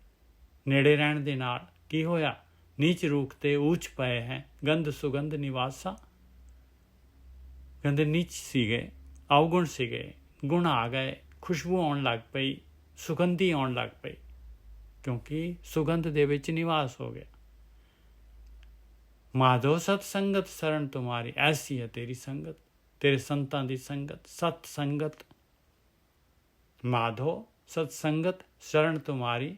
ਨੇੜੇ ਰਹਿਣ ਦੇ ਨਾਲ ਕੀ ਹੋਇਆ? ਨੀਚ ਰੂਖ ਤੇ ਊਚ ਪਏ ਹੈ, ਗੰਧ ਸੁਗੰਧ ਨਿਵਾਸਾ। ਕਹਿੰਦੇ ਨੀਚ ਸੀਗੇ, ਅਵਗੁਣ ਸੀਗੇ, ਗੁਣ ਆ ਗਏ, ਖੁਸ਼ਬੂ ਆਉਣ ਲੱਗ ਪਈ, ਸੁਗੰਧੀ ਆਉਣ ਲੱਗ ਪਈ, ਕਿਉਂਕਿ ਸੁਗੰਧ ਦੇ ਵਿੱਚ ਨਿਵਾਸ ਹੋ ਗਿਆ। ਮਾਧੋ ਸਤ ਸੰਗਤ ਸ਼ਰਨ ਤੁਮਾਰੀ, ਐਸੀ ਹੈ ਤੇਰੀ ਸੰਗਤ, ਤੇਰੇ ਸੰਤਾਂ ਦੀ ਸੰਗਤ, ਸਤ ਸੰਗਤ। ਮਾਧੋ ਸਤ ਸੰਗਤ ਸ਼ਰਨ ਤੁਮਾਰੀ,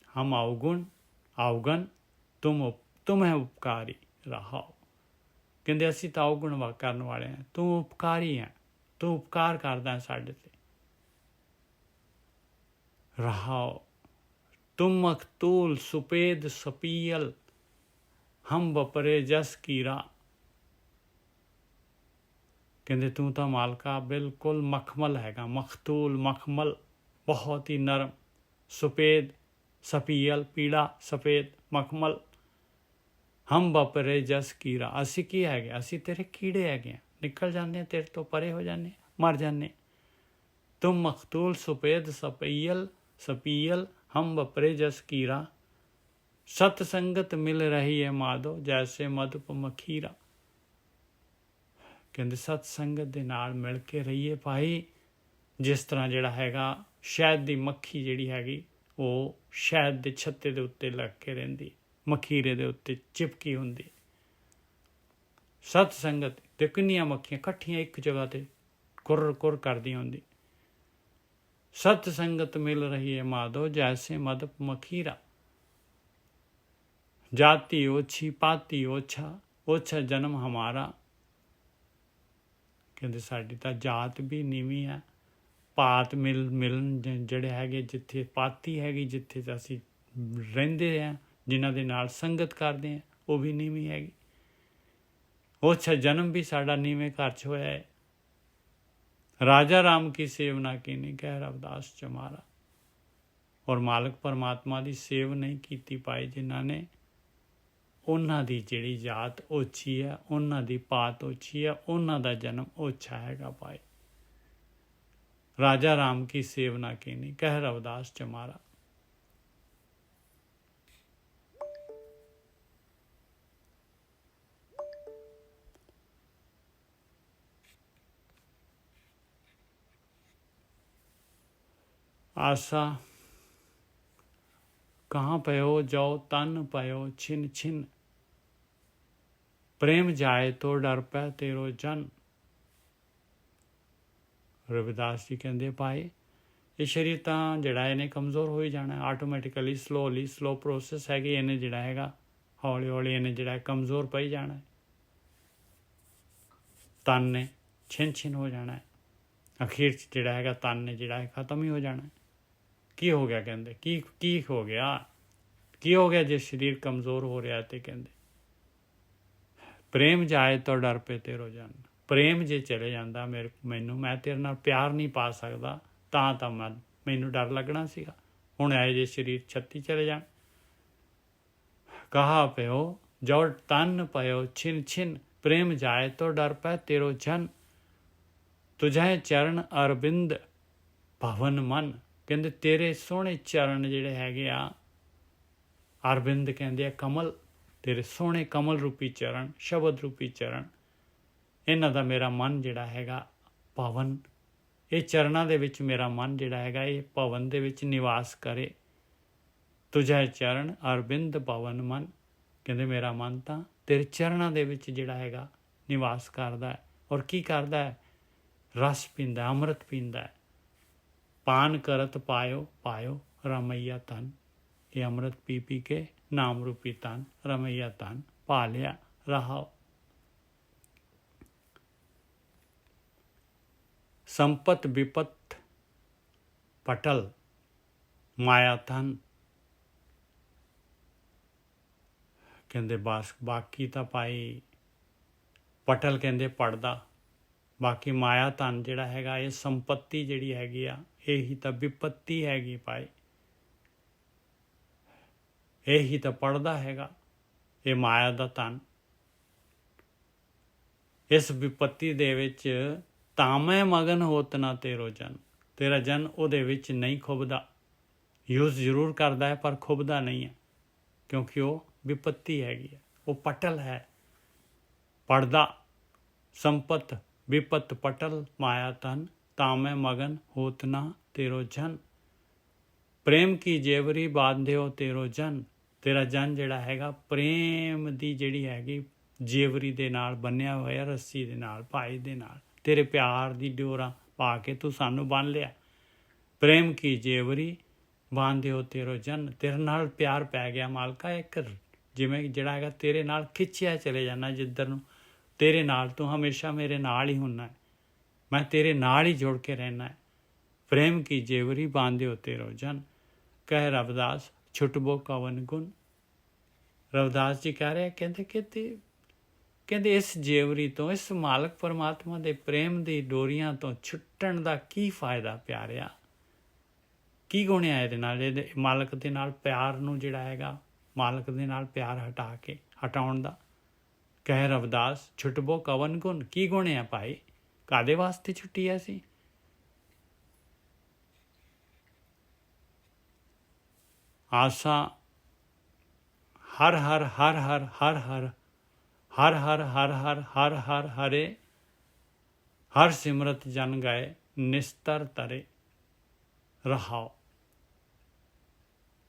ਹਮ ਅਵਗੁਣ ਅਵਗਨ ਤੁਮ ਹੈ ਉਪਕਾਰੀ ਰਹਾਓ। ਕਹਿੰਦੇ ਅਸੀਂ ਤਾਂ ਅਵਗੁਣ ਕਰਨ ਵਾਲੇ ਹਾਂ, ਤੂੰ ਉਪਕਾਰੀ ਹੈ, ਤੂੰ ਉਪਕਾਰ ਕਰਦਾ ਸਾਡੇ 'ਤੇ। ਰਹਾਓ ਤੁਮ ਮਖਤੂਲ ਸੁਪੇਦ ਸਪੀਅਲ, ਹਮ ਵਪਰੇ ਜਸ ਕੀਰਾ। ਕਹਿੰਦੇ ਤੂੰ ਤਾਂ ਮਾਲਕਾ ਬਿਲਕੁਲ ਮਖਮਲ ਹੈਗਾ, ਮਖਤੂਲ ਮਖਮਲ, ਬਹੁਤ ਹੀ ਨਰਮ, ਸੁਪੇਦ ਸਪੀਅਲ ਪੀਲਾ, ਸਫੇਦ ਮਖਮਲ। ਹਮ ਵਪਰੇ ਜਸ ਕੀਰਾ, ਅਸੀਂ ਕੀ ਹੈਗੇ? ਅਸੀਂ ਤੇਰੇ ਕੀੜੇ ਹੈਗੇ ਹਾਂ, ਨਿਕਲ ਜਾਂਦੇ ਹਾਂ ਤੇਰੇ ਤੋਂ, ਪਰੇ ਹੋ ਜਾਂਦੇ, ਮਰ ਜਾਂਦੇ। ਤੁਮ ਮਖਤੂਲ ਸੁਪੇਦ ਸਪੀਅਲ ਹਮ ਵਪਰੇ ਜਸ ਕੀਰਾ, ਸਤ ਸੰਗਤ ਮਿਲ ਰਹੀ ਹੈ ਮਾਧੋ ਜੈਸੇ ਮਧੁਪ ਮਖੀਰਾ। ਕਹਿੰਦੇ ਸਤ ਸੰਗਤ ਦੇ ਨਾਲ ਮਿਲ ਕੇ ਰਹੀਏ ਭਾਈ, ਜਿਸ ਤਰ੍ਹਾਂ ਜਿਹੜਾ ਹੈਗਾ ਸ਼ਹਿਦ ਦੀ ਮੱਖੀ ਜਿਹੜੀ ਹੈਗੀ, ਉਹ ਸ਼ਹਿਦ ਦੇ ਛੱਤੇ ਦੇ ਉੱਤੇ ਲੱਗ ਕੇ ਰਹਿੰਦੀ, ਮਖੀਰੇ ਦੇ ਉੱਤੇ ਚਿਪਕੀ ਹੁੰਦੀ। ਸਤ ਸੰਗਤ ਤੇ ਕਿੰਨੀਆਂ ਮੱਖੀਆਂ ਇਕੱਠੀਆਂ ਇੱਕ ਜਗ੍ਹਾ 'ਤੇ ਕੁਰ ਕੁਰ ਕਰਦੀਆਂ ਹੁੰਦੀ। ਸਤ ਸੰਗਤ ਮਿਲ ਰਹੀ ਹੈ ਮਾਧੋ ਜੈਸੇ ਮਧੁਪ ਮਖੀਰਾ, ਜਾਤੀ ਓਛੀ ਪਾਤੀ ਓਛਾ, ਓਛਾ ਜਨਮ ਹਮਾਰਾ। ਕਹਿੰਦੇ ਸਾਡੀ ਤਾਂ ਜਾਤ ਵੀ ਨੀਵੀਂ ਹੈ, ਪਾਤ ਮਿਲਣ ਜਿਹੜੇ ਹੈਗੇ, ਜਿੱਥੇ ਪਾਤੀ ਹੈਗੀ, ਜਿੱਥੇ ਅਸੀਂ ਰਹਿੰਦੇ ਹਾਂ, ਜਿਨ੍ਹਾਂ ਦੇ ਨਾਲ ਸੰਗਤ ਕਰਦੇ ਹਾਂ ਉਹ ਵੀ ਨੀਵੀਂ ਹੈਗੀ। ਉਹ ਜਨਮ ਵੀ ਸਾਡਾ ਨੀਵੇਂ ਘਰ 'ਚ ਹੋਇਆ ਹੈ। ਰਾਜਾ ਰਾਮ ਕੀ ਸੇਵਨਾ ਕੀਨੀ ਕਹਿ ਰਵਿਦਾਸ ਚਮਾਰਾ। ਔਰ ਮਾਲਕ ਪਰਮਾਤਮਾ ਦੀ ਸੇਵ ਨਹੀਂ ਕੀਤੀ ਪਾਏ ਜਿਨ੍ਹਾਂ ਨੇ, ਉਹਨਾਂ ਦੀ ਜਿਹੜੀ ਜਾਤ ਓਛੀ ਹੈ, ਉਹਨਾਂ ਦੀ ਪਾਤ ਓਛੀ ਹੈ, ਉਹਨਾਂ ਦਾ ਜਨਮ ਓਛਾ ਹੈਗਾ ਪਾਏ। ਰਾਜਾ ਰਾਮ ਕੀ ਸੇਵਨਾ ਕੀਨੀ ਕਹਿ ਰਵਿਦਾਸ ਚਮਾਰਾ। आसा कहाँ पयो जाओ तन पयो छिन छिन, प्रेम जाए तो डर पै तेरो जन। रविदास जी कहते भाई ये शरीर तो जड़ा इन्हें कमज़ोर हो ही जाना, आटोमैटिकली स्लो प्रोसैस है कि इन्हें जड़ा है हौली हौली इन्हें जड़ा कमज़ोर पई जाना है, तन ने छिन छिन हो जाना है, अखीर जड़ा है तन ने जड़ा है खत्म ही हो जाना है। की हो गया कहते की हो गया, की हो गया जे शरीर कमज़ोर हो रहा तो कहते प्रेम जाए तो डर पे तेरो जन। प्रेम जे चले जाता मैनू, मैं तेरे नाल प्यार नहीं पा सकता तो मैनू डर लगना सीगा। हुण आए जे शरीर छत्ती चले जान। कहा प्यो जो तन पयो छिन छिन, प्रेम जाए तो डर पै तेरो जन। तुझे चरण अरविंद भवन मन, कहते तेरे सोहने चरण जिहड़े हैगे आ, अरविंद कहते हैं कमल, तेरे सोहने कमल रूपी चरण, शब्द रूपी चरण, इन्हां दा मेरा मन जिहड़ा हैगा भवन, ये चरणों दे विच मेरा मन जिहड़ा हैगा ये भवन दे विच निवास करे। तुझे चरण अरविंद भवन मन, कहते मेरा मन तो तेरे चरणों दे विच जिहड़ा हैगा निवास करदा है। और की करदा है? रस पींदा, अमृत पींदा है। पान करत पायो पायो रमैया तन, ये अमृत पी पी के नाम रूपी तन रमैया तन पा लिया रहाओ। संपत विपत पटल माया तन, कहते बस बाकी तो पाई पटल कहते पड़दा, बाकी माया धन जिहड़ा हैगा ये संपत्ति जिहड़ी हैगी आ, यही तो विपत्ति हैगी पाई, यही तो पड़दा हैगा ये माया दा धन। इस विपत्ति दे विच तामै मगन होत ना तेरो जन, तेरा जन उहदे विच नहीं खुबदा, यूज जरूर करदा है पर खुबदा नहीं है, क्योंकि वो विपत्ति हैगी है, वो पटल है, पड़दा। संपत विपत पटल माया तन, तामै मगन होत ना तेरो जन। प्रेम की जेवरी बांध्यो तेरो जन, तेरा जन जिहड़ा हैगा प्रेम दी जिहड़ी हैगी जेवरी दे नाल बन्निया होया, रस्सी दे नाल, भाई दे नाल, तेरे प्यार दी डोरा पा के तू सानू बन लिया। प्रेम की जेवरी बांध्यो तेरो जन, तेरे नाल प्यार पै गया मालका, एक जिवें जिहड़ा हैगा तेरे नाल खिच्चिया चले जाना जिधर नूं, तेरे नाल तू हमेशा मेरे नाल ही हुन्ना है, मैं तेरे नाल ही जुड़ के रहना है। प्रेम की जेवरी बांध्यो तेरो जन, कह रविदास छुटबो कवन गुण। रविदास जी कह रहे कहते इस जेवरी तो, इस मालक परमात्मा दे प्रेम दी डोरियां तो छुट्टण दा की फायदा प्यारिया, की गुण है इहदे नाल, इहदे मालक दे नाल प्यार नूं जिहड़ा हैगा मालक दे नाल प्यार हटाउण दा। कह रविदास छुटबो कवन गुण, की गुण है भाई, कादे वास्ते छुट्टी है सी। आसा हर हर हर हर हर हर हर हर हर हर हर हर हरे, हर सिमरत जन गाए निस्तर तरे रहाओ।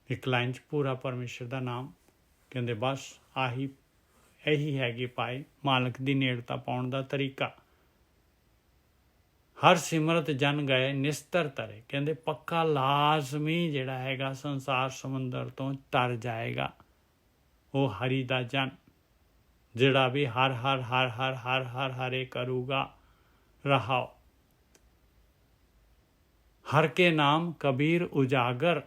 एक लाइन च पूरा परमेश्वर का नाम कहते बस आही यही हैगी पाए मालक की नेड़ता पाउण दा तरीका। हर सिमरत जन गए निस्तर तरे, कहते पक्का लाजमी जिहड़ा हैगा संसार समुंदर तो तर जाएगा वो हरि दा जन, जिहड़ा भी हर हर हर हर हर हर हरे करूगा रहाओ। हर के नाम कबीर उजागर,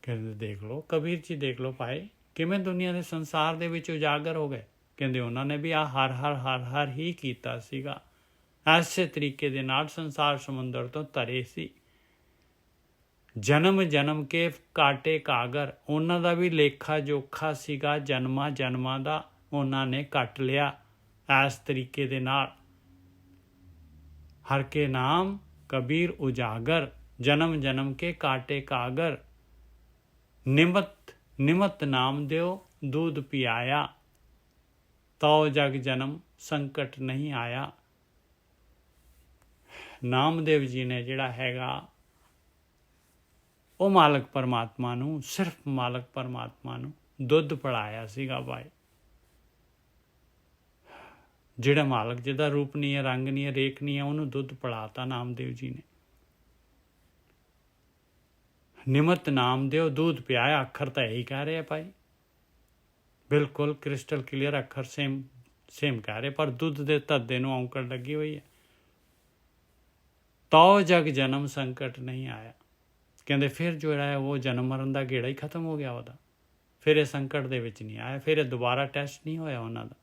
ਕਹਿੰਦੇ ਦੇਖ ਲਓ ਕਬੀਰ ਜੀ, ਦੇਖ ਲਓ ਭਾਈ ਕਿਵੇਂ ਦੁਨੀਆ ਦੇ ਸੰਸਾਰ ਦੇ ਵਿੱਚ ਉਜਾਗਰ ਹੋ ਗਏ। ਕਹਿੰਦੇ ਉਹਨਾਂ ਨੇ ਵੀ ਆ ਹਰ ਹਰ ਹਰ ਹਰ ਹੀ ਕੀਤਾ ਸੀਗਾ, ਐਸੇ ਤਰੀਕੇ ਦੇ ਨਾਲ ਸੰਸਾਰ ਸਮੁੰਦਰ ਤੋਂ ਤਰੇ ਸੀ। ਜਨਮ ਜਨਮ ਕੇ ਕਾਟੇ ਕਾਗਰ, ਉਹਨਾਂ ਦਾ ਵੀ ਲੇਖਾ ਜੋਖਾ ਸੀਗਾ, ਜਨਮਾਂ ਜਨਮਾਂ ਦਾ ਉਹਨਾਂ ਨੇ ਕੱਟ ਲਿਆ ਇਸ ਤਰੀਕੇ ਦੇ ਨਾਲ। ਹਰ ਕੇ ਨਾਮ ਕਬੀਰ ਉਜਾਗਰ, ਜਨਮ ਜਨਮ ਕੇ ਕਾਟੇ ਕਾਗਰ, ਨਿਮਤ ਨਿਮਤ ਨਾਮ ਦਿਓ दूध पियाया, तो जग जन्म संकट नहीं आया। नामदेव जी ने जिहड़ा हैगा ਉਹ ਮਾਲਕ ਪਰਮਾਤਮਾ ਨੂੰ, ਸਿਰਫ ਮਾਲਕ ਪਰਮਾਤਮਾ ਨੂੰ ਦੁੱਧ ਪਿਲਾਇਆ ਸੀਗਾ ਭਾਈ। ਜਿਹੜਾ ਮਾਲਕ ਜਿਹਦਾ ਰੂਪ ਨਹੀਂ ਹੈ, ਰੰਗ ਨਹੀਂ ਹੈ, ਰੇਖ ਨਹੀਂ ਹੈ, ਉਹਨੂੰ ਦੁੱਧ ਪਿਲਾਤਾ ਨਾਮਦੇਵ ਜੀ ਨੇ। ਨਿਮਤ ਨਾਮਦੇਵ दूध ਪਿਆਇਆ, ਅੱਖਰ ਤਾਂ ਇਹੀ ਕਹਿ ਰਹੇ ਭਾਈ, ਬਿਲਕੁਲ ਕ੍ਰਿਸਟਲ ਕਲੀਅਰ ਅੱਖਰ ਸੇਮ ਕਹਿ ਰਹੇ, ਪਰ ਦੁੱਧ ਦੇ ਧੱਦੇ ਨੂੰ ਔਂਕੜ ਲੱਗੀ ਹੋਈ ਹੈ। ਤੋ ਜਗ ਜਨਮ ਸੰਕਟ ਨਹੀਂ ਆਇਆ। ਕਹਿੰਦੇ ਫਿਰ ਜਿਹੜਾ ਹੈ ਉਹ ਜਨਮ ਮਰਨ ਦਾ ਗੇੜਾ ਹੀ ਖਤਮ ਹੋ ਗਿਆ ਉਹਦਾ, ਫਿਰ ਇਹ ਸੰਕਟ ਦੇ ਵਿੱਚ ਨਹੀਂ ਆਇਆ, ਫਿਰ ਇਹ ਦੁਬਾਰਾ ਟੈਸਟ ਨਹੀਂ ਹੋਇਆ ਉਹਨਾਂ ਦਾ।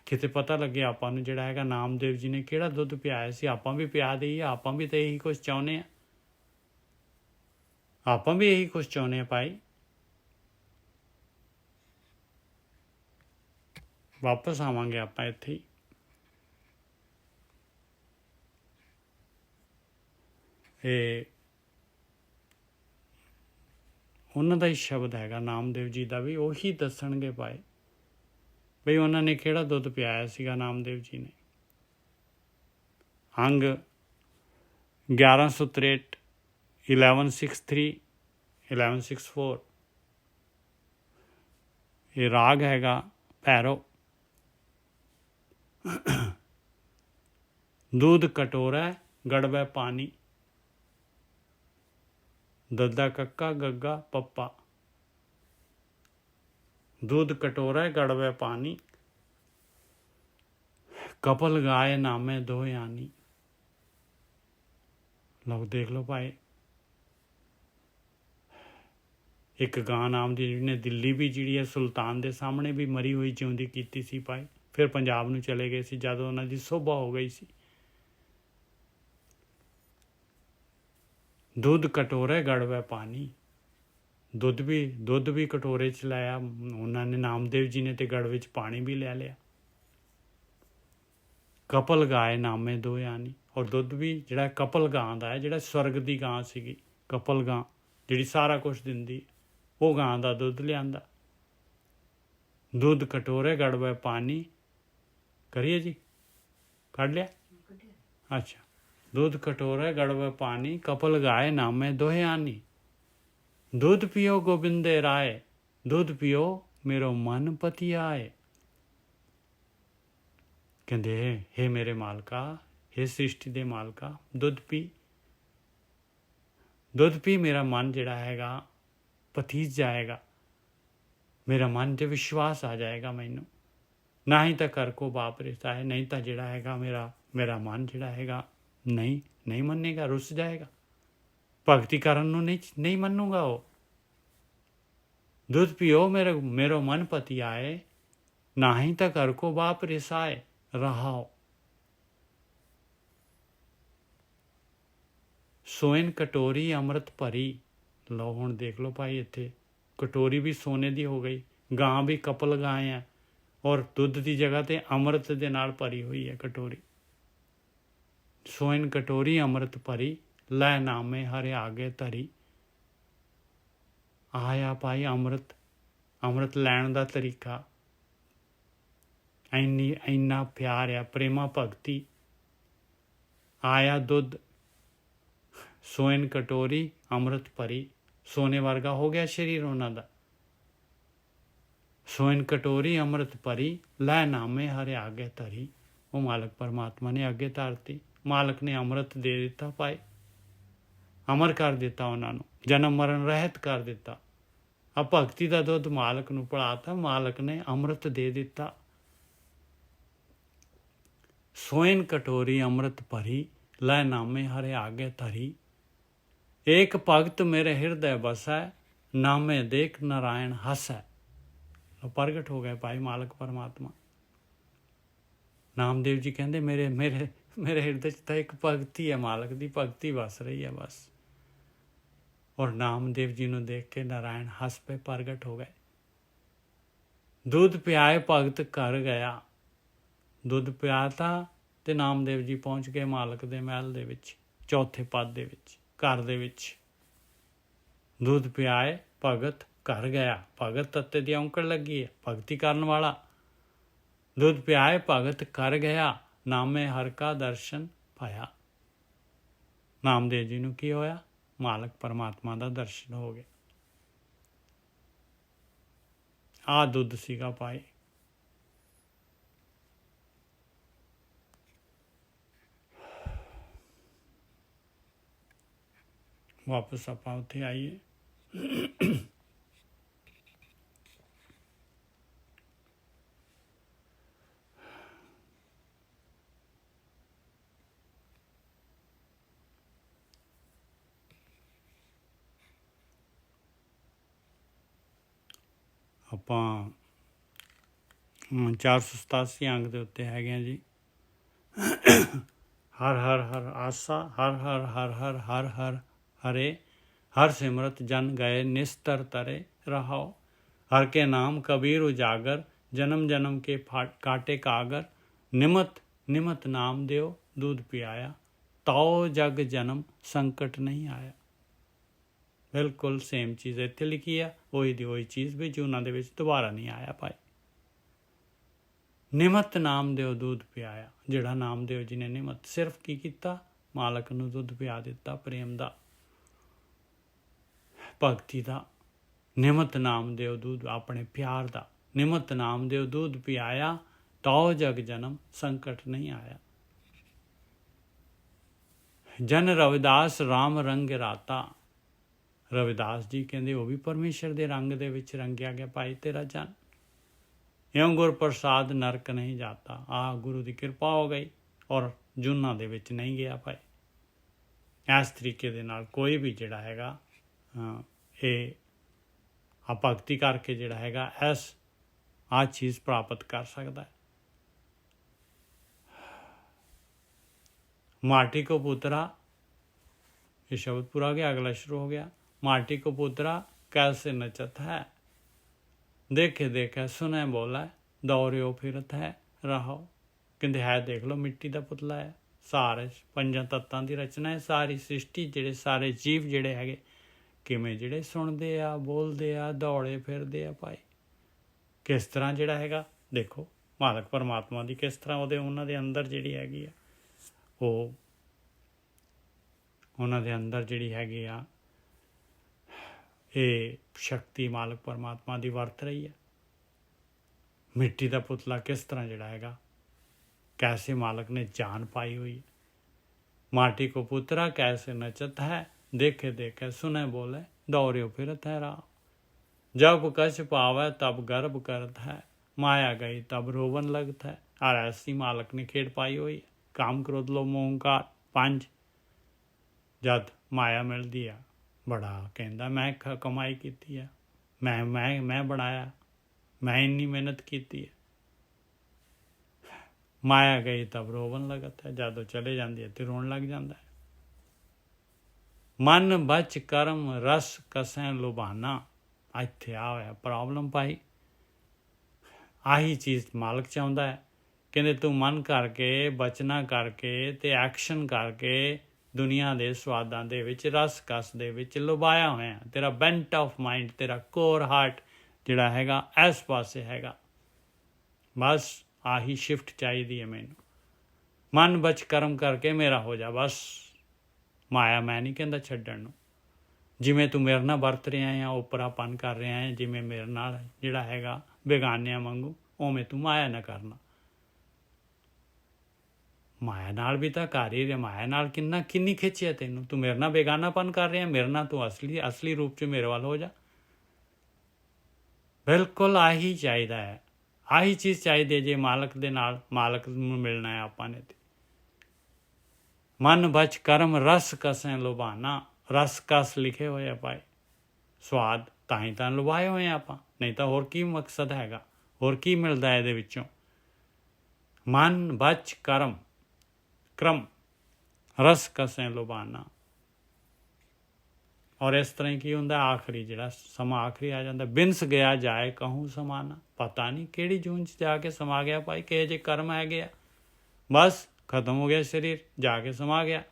ਕਿਤੇ ਪਤਾ ਲੱਗੇ ਆਪਾਂ ਨੂੰ ਜਿਹੜਾ ਹੈਗਾ ਨਾਮਦੇਵ ਜੀ ਨੇ ਕਿਹੜਾ ਦੁੱਧ ਪਿਆਇਆ ਸੀ, ਆਪਾਂ ਵੀ ਪਿਆ ਦਈਏ। ਆਪਾਂ ਵੀ ਤਾਂ ਇਹੀ ਕੁਛ ਚਾਹੁੰਦੇ ਹਾਂ, ਆਪਾਂ ਵੀ ਇਹੀ ਕੁਛ ਚਾਹੁੰਦੇ ਹਾਂ ਭਾਈ। ਵਾਪਸ ਆਵਾਂਗੇ ਆਪਾਂ ਇੱਥੇ ਹੀ। ਇਹ ਉਹਨਾਂ ਦਾ ਹੀ ਸ਼ਬਦ ਹੈਗਾ ਨਾਮਦੇਵ ਜੀ ਦਾ ਵੀ, ਉਹੀ ਦੱਸਣਗੇ ਭਾਈ ਬਈ ਉਹਨਾਂ ਨੇ ਕਿਹੜਾ ਦੁੱਧ ਪਿਆਇਆ ਸੀਗਾ ਨਾਮਦੇਵ ਜੀ ਨੇ। ਅੰਗ 1163, 1163, 1164। ਇਹ ਰਾਗ ਹੈਗਾ ਭੈਰੋ। दूध कटोरा गड़बे पानी, दद्दा कक्का गग्गा पप्पा। दूध कटोरा गड़बे पानी, कपल गाय नामे दो यानी। लोग देख लो भाई, एक गां नाम दी जिहने दिल्ली भी जिहड़ी है सुल्तान दे सामने भी मरी हुई जिउंदी कीती सी भाई। फिर पंजाब नूं चले गए सी जद उन्हां दी सोभा हो गई सी। दुध कटोरे गड़वे पानी, दुध भी कटोरे च लाया उन्होंने नामदेव जी ने, ते गड़वे च पानी भी ले लिया। कपल गाय नामे दो यानी, और दुध भी जिहड़ा कपल गां दा है, जिहड़ा स्वर्ग दी गां सीगी, कपल गां जिहड़ी सारा कुछ दिंदी, वो गां दा दुध लियांदा। दुध कटोरे गड़वे पानी, करिए जी, कढ़ लिया? अच्छा। दूध कटोरे गड़वे पानी, कपल गाय नामे दोहे आनी। दूध पियो गोबिंदे राय, दूध पियो मेरो मन पति आए। कहते हे मेरे मालका, हे सृष्टि दे मालका, दुध पी मेरा मन जिहड़ा हैगा पतीज जाएगा, मेरा मन ते विश्वास आ जाएगा मैनू। ना ही तो कर को बाप रिश्ता है, नहीं तो जिहड़ा हैगा मेरा मन जिहड़ा हैगा नहीं मनेगा, रुस जाएगा, भगती करन नूं नहीं मनूगा वो। दूध पियो मेरो मन पति आए, ना ही तो घर को बाप रिसाए रहाओ। सोइन कटोरी अमृत भरी। लो हुण देख लो भाई, इत्थे कटोरी भी सोने दी हो गई, गां भी कपल गाय है, और दुध की जगह ते अमृत दे नाल भरी हुई है कटोरी। सोइन कटोरी अमृत भरी, लै नामे हरे आगे धरी। आया भाई अमृत लैण दा तरीका, इन्ना प्यार आ, प्रेमा भगती। आया दुध, सोइन कटोरी अमृत भरी, सोने वर्गा हो गया शरीर उन्हां दा। सोइन कटोरी अमृत भरी, लै नामे हरे आगे धरी। वो मालक परमात्मा ने अगे धरती, मालक ने अमृत दे दिता भाई, अमर कर दिता उन्होंने, जन्म मरण रहत कर दिता। अब भगती का दुध मालक नूं पिलाता, मालक ने अमृत दे दिता। सोइन कटोरी अमृत भरी, लै नामे हरे आगे धरी। एक भगत मेरे हृदय बसै, नामे देख नारायण हसै। प्रगट हो गए भाई मालक परमात्मा। नामदेव जी कहते मेरे मेरे मेरे हृदय च तो एक भगती है, मालक की भगती वस रही है बस। और नामदेव जी ने देख के नारायण हस पे प्रगट हो गए। दुध पियाए भगत घर गया। दुध पियाता ते नामदेव जी पहुँच गए मालक दे महल दे विच, चौथे पद दे विच, घर दे विच। दुध पियाए भगत घर गया। भगत तत्ते दी औंकड़ लगी है, भगती करन वाला। दुध पियाए भगत घर गया, नामे हर का दर्शन पाया। नामदेव जी नूं की होया? मालक परमात्मा का दर्शन हो गया। आ दुध सीगा भाई। वापस आपां उत्थे आईए। ਆਪਾਂ 487 अंग के उत्ते है जी। हर हर हर आसा, हर हर हर हर हर हर हरे, हर सिमरत जन गए निस्तर तरे रहाओ। हर के नाम कबीर उजागर, जन्म जन्म के काटे कागर। निमत निमत नाम देव दूध पियाया, ताओ जग जन्म संकट नहीं आया। बिल्कुल सेम चीज़ इत्थे लिखी है, वही दी वही चीज़ भी उन्हां दे विच दोबारा नहीं आया भाई। निमत नामदेव दूध पियाया। जिहड़ा नामदेव जी ने निमत सिर्फ की किया? मालक नूं दुध पिया दिता, प्रेम दा, भगती दा। निमत नामदेव दूध अपने प्यार दा। निमत नामदेव दूध पियाया, ताओ जग जन्म संकट नहीं आया। जन रविदास राम रंग राता। रविदास जी कहते वह भी परमेश्वर के रंग दे विच रंगिया गया भाई तेरा जन। इउं गुर प्रसाद नरक नहीं जाता। गुरु की कृपा हो गई और जूना दे विच नहीं गया भाई। इस तरीके दे नाल कोई भी जिहड़ा हैगा ये भगती करके जिहड़ा हैगा इस आ चीज़ प्राप्त कर सकता है। माटी को पुत्रा, ये शब्द पूरा हो गया, अगला शुरू हो गया। माटी को पुत्रा कैसे नचत है, देखे देखे सुने बोला, दौड़ियो फिरत है रहो। कहते है देख लो मिट्टी का पुतला है। सारे पंजा तत्तां की रचना है। सारी सृष्टि जिहड़े सारे जीव जिहड़े हैगे किवें जिहड़े सुनते आ, बोलते आ, दौड़े फिरते आ भाई। किस तरह जिहड़ा हैगा देखो मालक परमात्मा की किस तरह उन्हां दे अंदर जिहड़ी हैगी आ वो उन्हां दे अंदर जिहड़ी हैगी आ ये शक्ति मालक परमात्मा की वरत रही है। मिट्टी का पुतला किस तरह जिहड़ा हैगा कैसे मालक ने जान पाई हुई है। माटी को पुत्रा कैसे नचत है, देखे देखे सुने बोले, दौड़ियो फिरत है राह। जब कछ पावे तब गर्भ करत है, माया गई तब रोवन लगत है। और ऐसी मालक ने खेड़ पाई हुई है। काम क्रोध लोभ मोह अहंकार पंज जद माया मिलती है बड़ा कहता मैं कमाई की है, मैं बनाया, मैं इन्नी मेहनत की है। माया गई तब रोवन लगत है, जदों चले जाती है तो रोन लग जाता है। मन बच कर्म रस कसैं लुभाना। इत्थे आ होया प्रॉब्लम भाई। आही चीज़ मालक चाहुंदा है। कहते तू मन करके बचना करके ते एक्शन करके दुनिया के स्वादां दे विच रस कस दे विच लुभाया होया। तेरा बेंट ऑफ माइंड, तेरा कोर हार्ट जिहड़ा हैगा इस पासे हैगा। बस आही शिफ्ट चाहिए है मैनू। मन बच कर्म करके मेरा हो जा बस। माया मैं नहीं कहता छड्डण नूं। जिवें तू मेरे नाल वरत रहा है उपरापन कर रहा है, जिवें मेरे नाल जिहड़ा हैगा बेगानियां वांगू, उवें तू माया ना करना। माया नाल भी तो कर ही रहा। माया नाल किन्नी खिच है तेनू। तू मेरे नाल बेगानापन कर रहा है, मेरे नाल तू असली रूप च मेरे वाल हो जा। बिल्कुल आही चाहिए है। आही चीज़ चाहिए जे मालक दे नाल मालक नूं मिलना है आपां ने। मन बच कर्म रस कसैं लुभाना। ਰਸ ਕਸ ਲਿਖੇ ਹੋਏ ਆ ਭਾਈ। ਸਵਾਦ ਤਾਂ ਹੀ ਤਾਂ ਲਵਾਏ ਹੋਏ ਆ ਆਪਾਂ, ਨਹੀਂ ਤਾਂ ਹੋਰ ਕੀ ਮਕਸਦ ਹੈਗਾ, ਹੋਰ ਕੀ ਮਿਲਦਾ ਇਹਦੇ ਵਿੱਚੋਂ। ਮਨ ਬਚ ਕਰਮ ਕ੍ਰਮ ਰਸ ਕਸੈ ਲੁਭਾਨਾ। ਔਰ ਇਸ ਤਰ੍ਹਾਂ ਹੀ ਕੀ ਹੁੰਦਾ, ਆਖਰੀ ਜਿਹੜਾ ਸਮਾਂ ਆਖਰੀ ਆ ਜਾਂਦਾ, ਬਿਨਸ ਗਿਆ ਜਾਏ ਕਹੂੰ ਸਮਾਨਾ। ਪਤਾ ਨਹੀਂ ਕਿਹੜੀ ਜੂਨ 'ਚ ਜਾ ਕੇ ਸਮਾ ਗਿਆ ਭਾਈ, ਕਿਹੋ ਜਿਹੇ ਕਰਮ ਹੈਗੇ ਆ, ਬਸ ਖਤਮ ਹੋ ਗਿਆ ਸਰੀਰ, ਜਾ ਕੇ ਸਮਾ ਗਿਆ।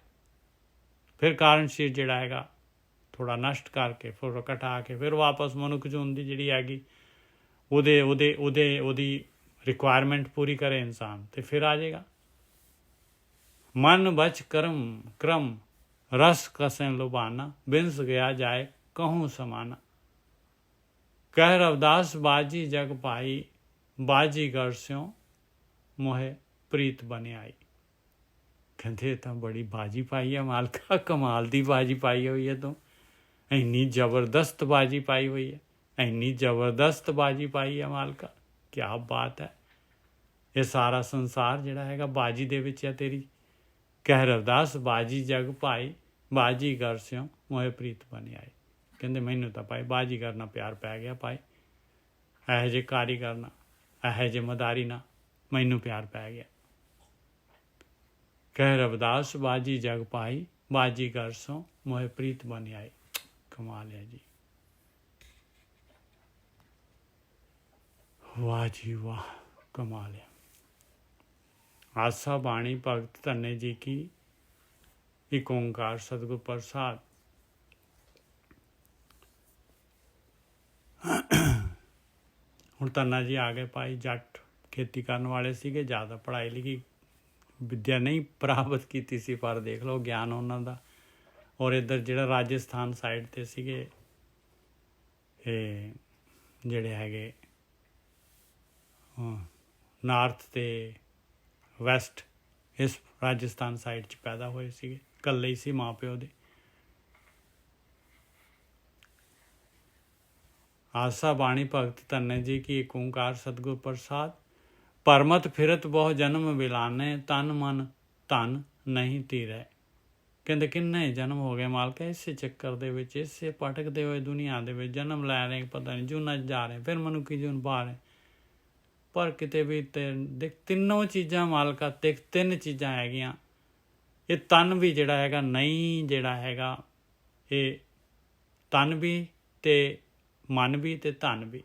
ਫਿਰ ਕਾਰਨ ਸਰੀਰ ਜਿਹੜਾ ਹੈਗਾ ਥੋੜ੍ਹਾ ਨਸ਼ਟ ਕਰਕੇ ਫਿਰ ਘਟਾ ਕੇ ਫਿਰ ਵਾਪਸ ਮਨੁੱਖ ਜੂਨ ਦੀ ਜਿਹੜੀ ਹੈਗੀ ਉਹਦੀ ਰਿਕੁਆਇਰਮੈਂਟ ਪੂਰੀ ਕਰੇ ਇਨਸਾਨ, ਤੇ ਫਿਰ ਆ ਜਾਏਗਾ। ਮਨ ਬਚ ਕਰਮ ਕ੍ਰਮ ਰਸ ਕਸੈ ਲੁਭਾਨਾ, ਬਿਨਸ ਗਿਆ ਜਾਏ ਕਹੂੰ ਸਮਾਨਾ। ਕਹਿ ਰਵਿਦਾਸ ਬਾਜੀ ਜਗ ਭਾਈ, ਬਾਜੀਗਰ ਸਿਉ ਮੋਹੇ ਪ੍ਰੀਤ ਬਨੇ ਆਈ। ਕਹਿੰਦੇ ਤਾਂ ਬੜੀ ਬਾਜੀ ਪਾਈ ਹੈ ਮਾਲਕਾ, ਕਮਾਲ ਦੀ ਬਾਜੀ ਪਾਈ ਹੋਈ ਹੈ ਤੂੰ, ਇੰਨੀ ਜ਼ਬਰਦਸਤ ਬਾਜੀ ਪਾਈ ਹੋਈ ਹੈ, ਇੰਨੀ ਜ਼ਬਰਦਸਤ ਬਾਜੀ ਪਾਈ ਹੈ ਮਾਲਕਾ, ਕਿਆ ਬਾਤ ਹੈ। ਇਹ ਸਾਰਾ ਸੰਸਾਰ ਜਿਹੜਾ ਹੈਗਾ ਬਾਜੀ ਦੇ ਵਿੱਚ ਹੈ ਤੇਰੀ। ਕਹਿ ਰਵਿਦਾਸ ਬਾਜੀ ਜਗ ਭਾਈ, ਬਾਜੀਗਰ ਸਿਉ ਮੋਹੇ ਪ੍ਰੀਤ ਬਨੇ ਆਈ। ਕਹਿੰਦੇ ਮੈਨੂੰ ਤਾਂ ਭਾਈ ਬਾਜੀਗਰ ਨਾਲ ਪਿਆਰ ਪੈ ਗਿਆ ਭਾਈ, ਇਹੋ ਜਿਹੇ ਕਾਰੀਗਰ ਨਾਲ, ਇਹੋ ਜਿਹੇ ਮਦਾਰੀ ਨਾਲ ਮੈਨੂੰ ਪਿਆਰ ਪੈ ਗਿਆ। ਕਹਿ ਰਵਿਦਾਸ ਬਾਜੀ ਜਗ ਭਾਈ, ਬਾਜੀਗਰ ਸਿਉ ਮੋਹੇ ਪ੍ਰੀਤ ਬਨੇ ਆਈ। ਕਮਾਲ ਹੈ ਜੀ, ਵਾਹ ਜੀ ਵਾਹ, ਕਮਾਲ ਹੈ। ਆਸਾ ਬਾਣੀ ਭਗਤ ਧੰਨੇ ਜੀ ਕੀ, ਇੱਕ ਓਂਕਾਰ ਸਤਿਗੁਰ ਪ੍ਰਸਾਦ। ਹੁਣ ਧੰਨਾ ਜੀ ਆ ਗਏ ਭਾਈ, ਜੱਟ ਖੇਤੀ ਕਰਨ ਵਾਲੇ ਸੀਗੇ, ਜ਼ਿਆਦਾ ਪੜ੍ਹਾਈ ਲਿਖੀ ਵਿੱਦਿਆ ਨਹੀਂ ਪ੍ਰਾਪਤ ਕੀਤੀ ਸੀ, ਪਰ ਦੇਖ ਲਓ ਗਿਆਨ ਉਹਨਾਂ ਦਾ। ਔਰ ਇੱਧਰ ਜਿਹੜਾ ਰਾਜਸਥਾਨ ਸਾਈਡ 'ਤੇ ਸੀਗੇ ਇਹ ਜਿਹੜੇ ਹੈਗੇ ਨਾਰਥ ਅਤੇ ਵੈਸਟ, ਇਸ ਰਾਜਸਥਾਨ ਸਾਈਡ 'ਚ ਪੈਦਾ ਹੋਏ ਸੀਗੇ, ਇਕੱਲੇ ਹੀ ਸੀ ਮਾਂ ਪਿਓ ਦੇ। ਆਸਾ ਬਾਣੀ ਭਗਤ ਧੰਨੇ ਜੀ ਕੀ, ਇੱਕ ਓਂਕਾਰ ਸਤਿਗੁਰ ਪ੍ਰਸਾਦ। ਪਰਮਤ ਫਿਰਤ ਬਹੁ ਜਨਮ ਬਿਲਾਨੇ, ਤਨ ਮਨ ਧਨ ਨਹੀਂ ਧੀਰੈ। ਕਹਿੰਦੇ ਕਿੰਨੇ ਜਨਮ ਹੋ ਗਏ ਮਾਲਕਾ ਇਸੇ ਚੱਕਰ ਦੇ ਵਿੱਚ, ਇਸੇ ਭਟਕਦੇ ਹੋਏ ਦੁਨੀਆ ਦੇ ਵਿੱਚ ਜਨਮ ਲੈ ਰਹੇ, ਪਤਾ ਨਹੀਂ ਜੂਨਾਂ 'ਚ ਜਾ ਰਹੇ, ਫਿਰ ਮਨੁੱਖੀ ਜੂਨ ਪਾ ਰਹੇ, ਪਰ ਕਿਤੇ ਵੀ ਦੇਖ ਤਿੰਨੋਂ ਚੀਜ਼ਾਂ ਮਾਲਕਾ, ਦੇਖ ਤਿੰਨ ਚੀਜ਼ਾਂ ਹੈਗੀਆਂ। ਇਹ ਤਨ ਵੀ ਜਿਹੜਾ ਹੈਗਾ ਨਹੀਂ, ਜਿਹੜਾ ਹੈਗਾ ਇਹ ਤਨ ਵੀ ਅਤੇ ਮਨ ਵੀ ਅਤੇ ਧਨ ਵੀ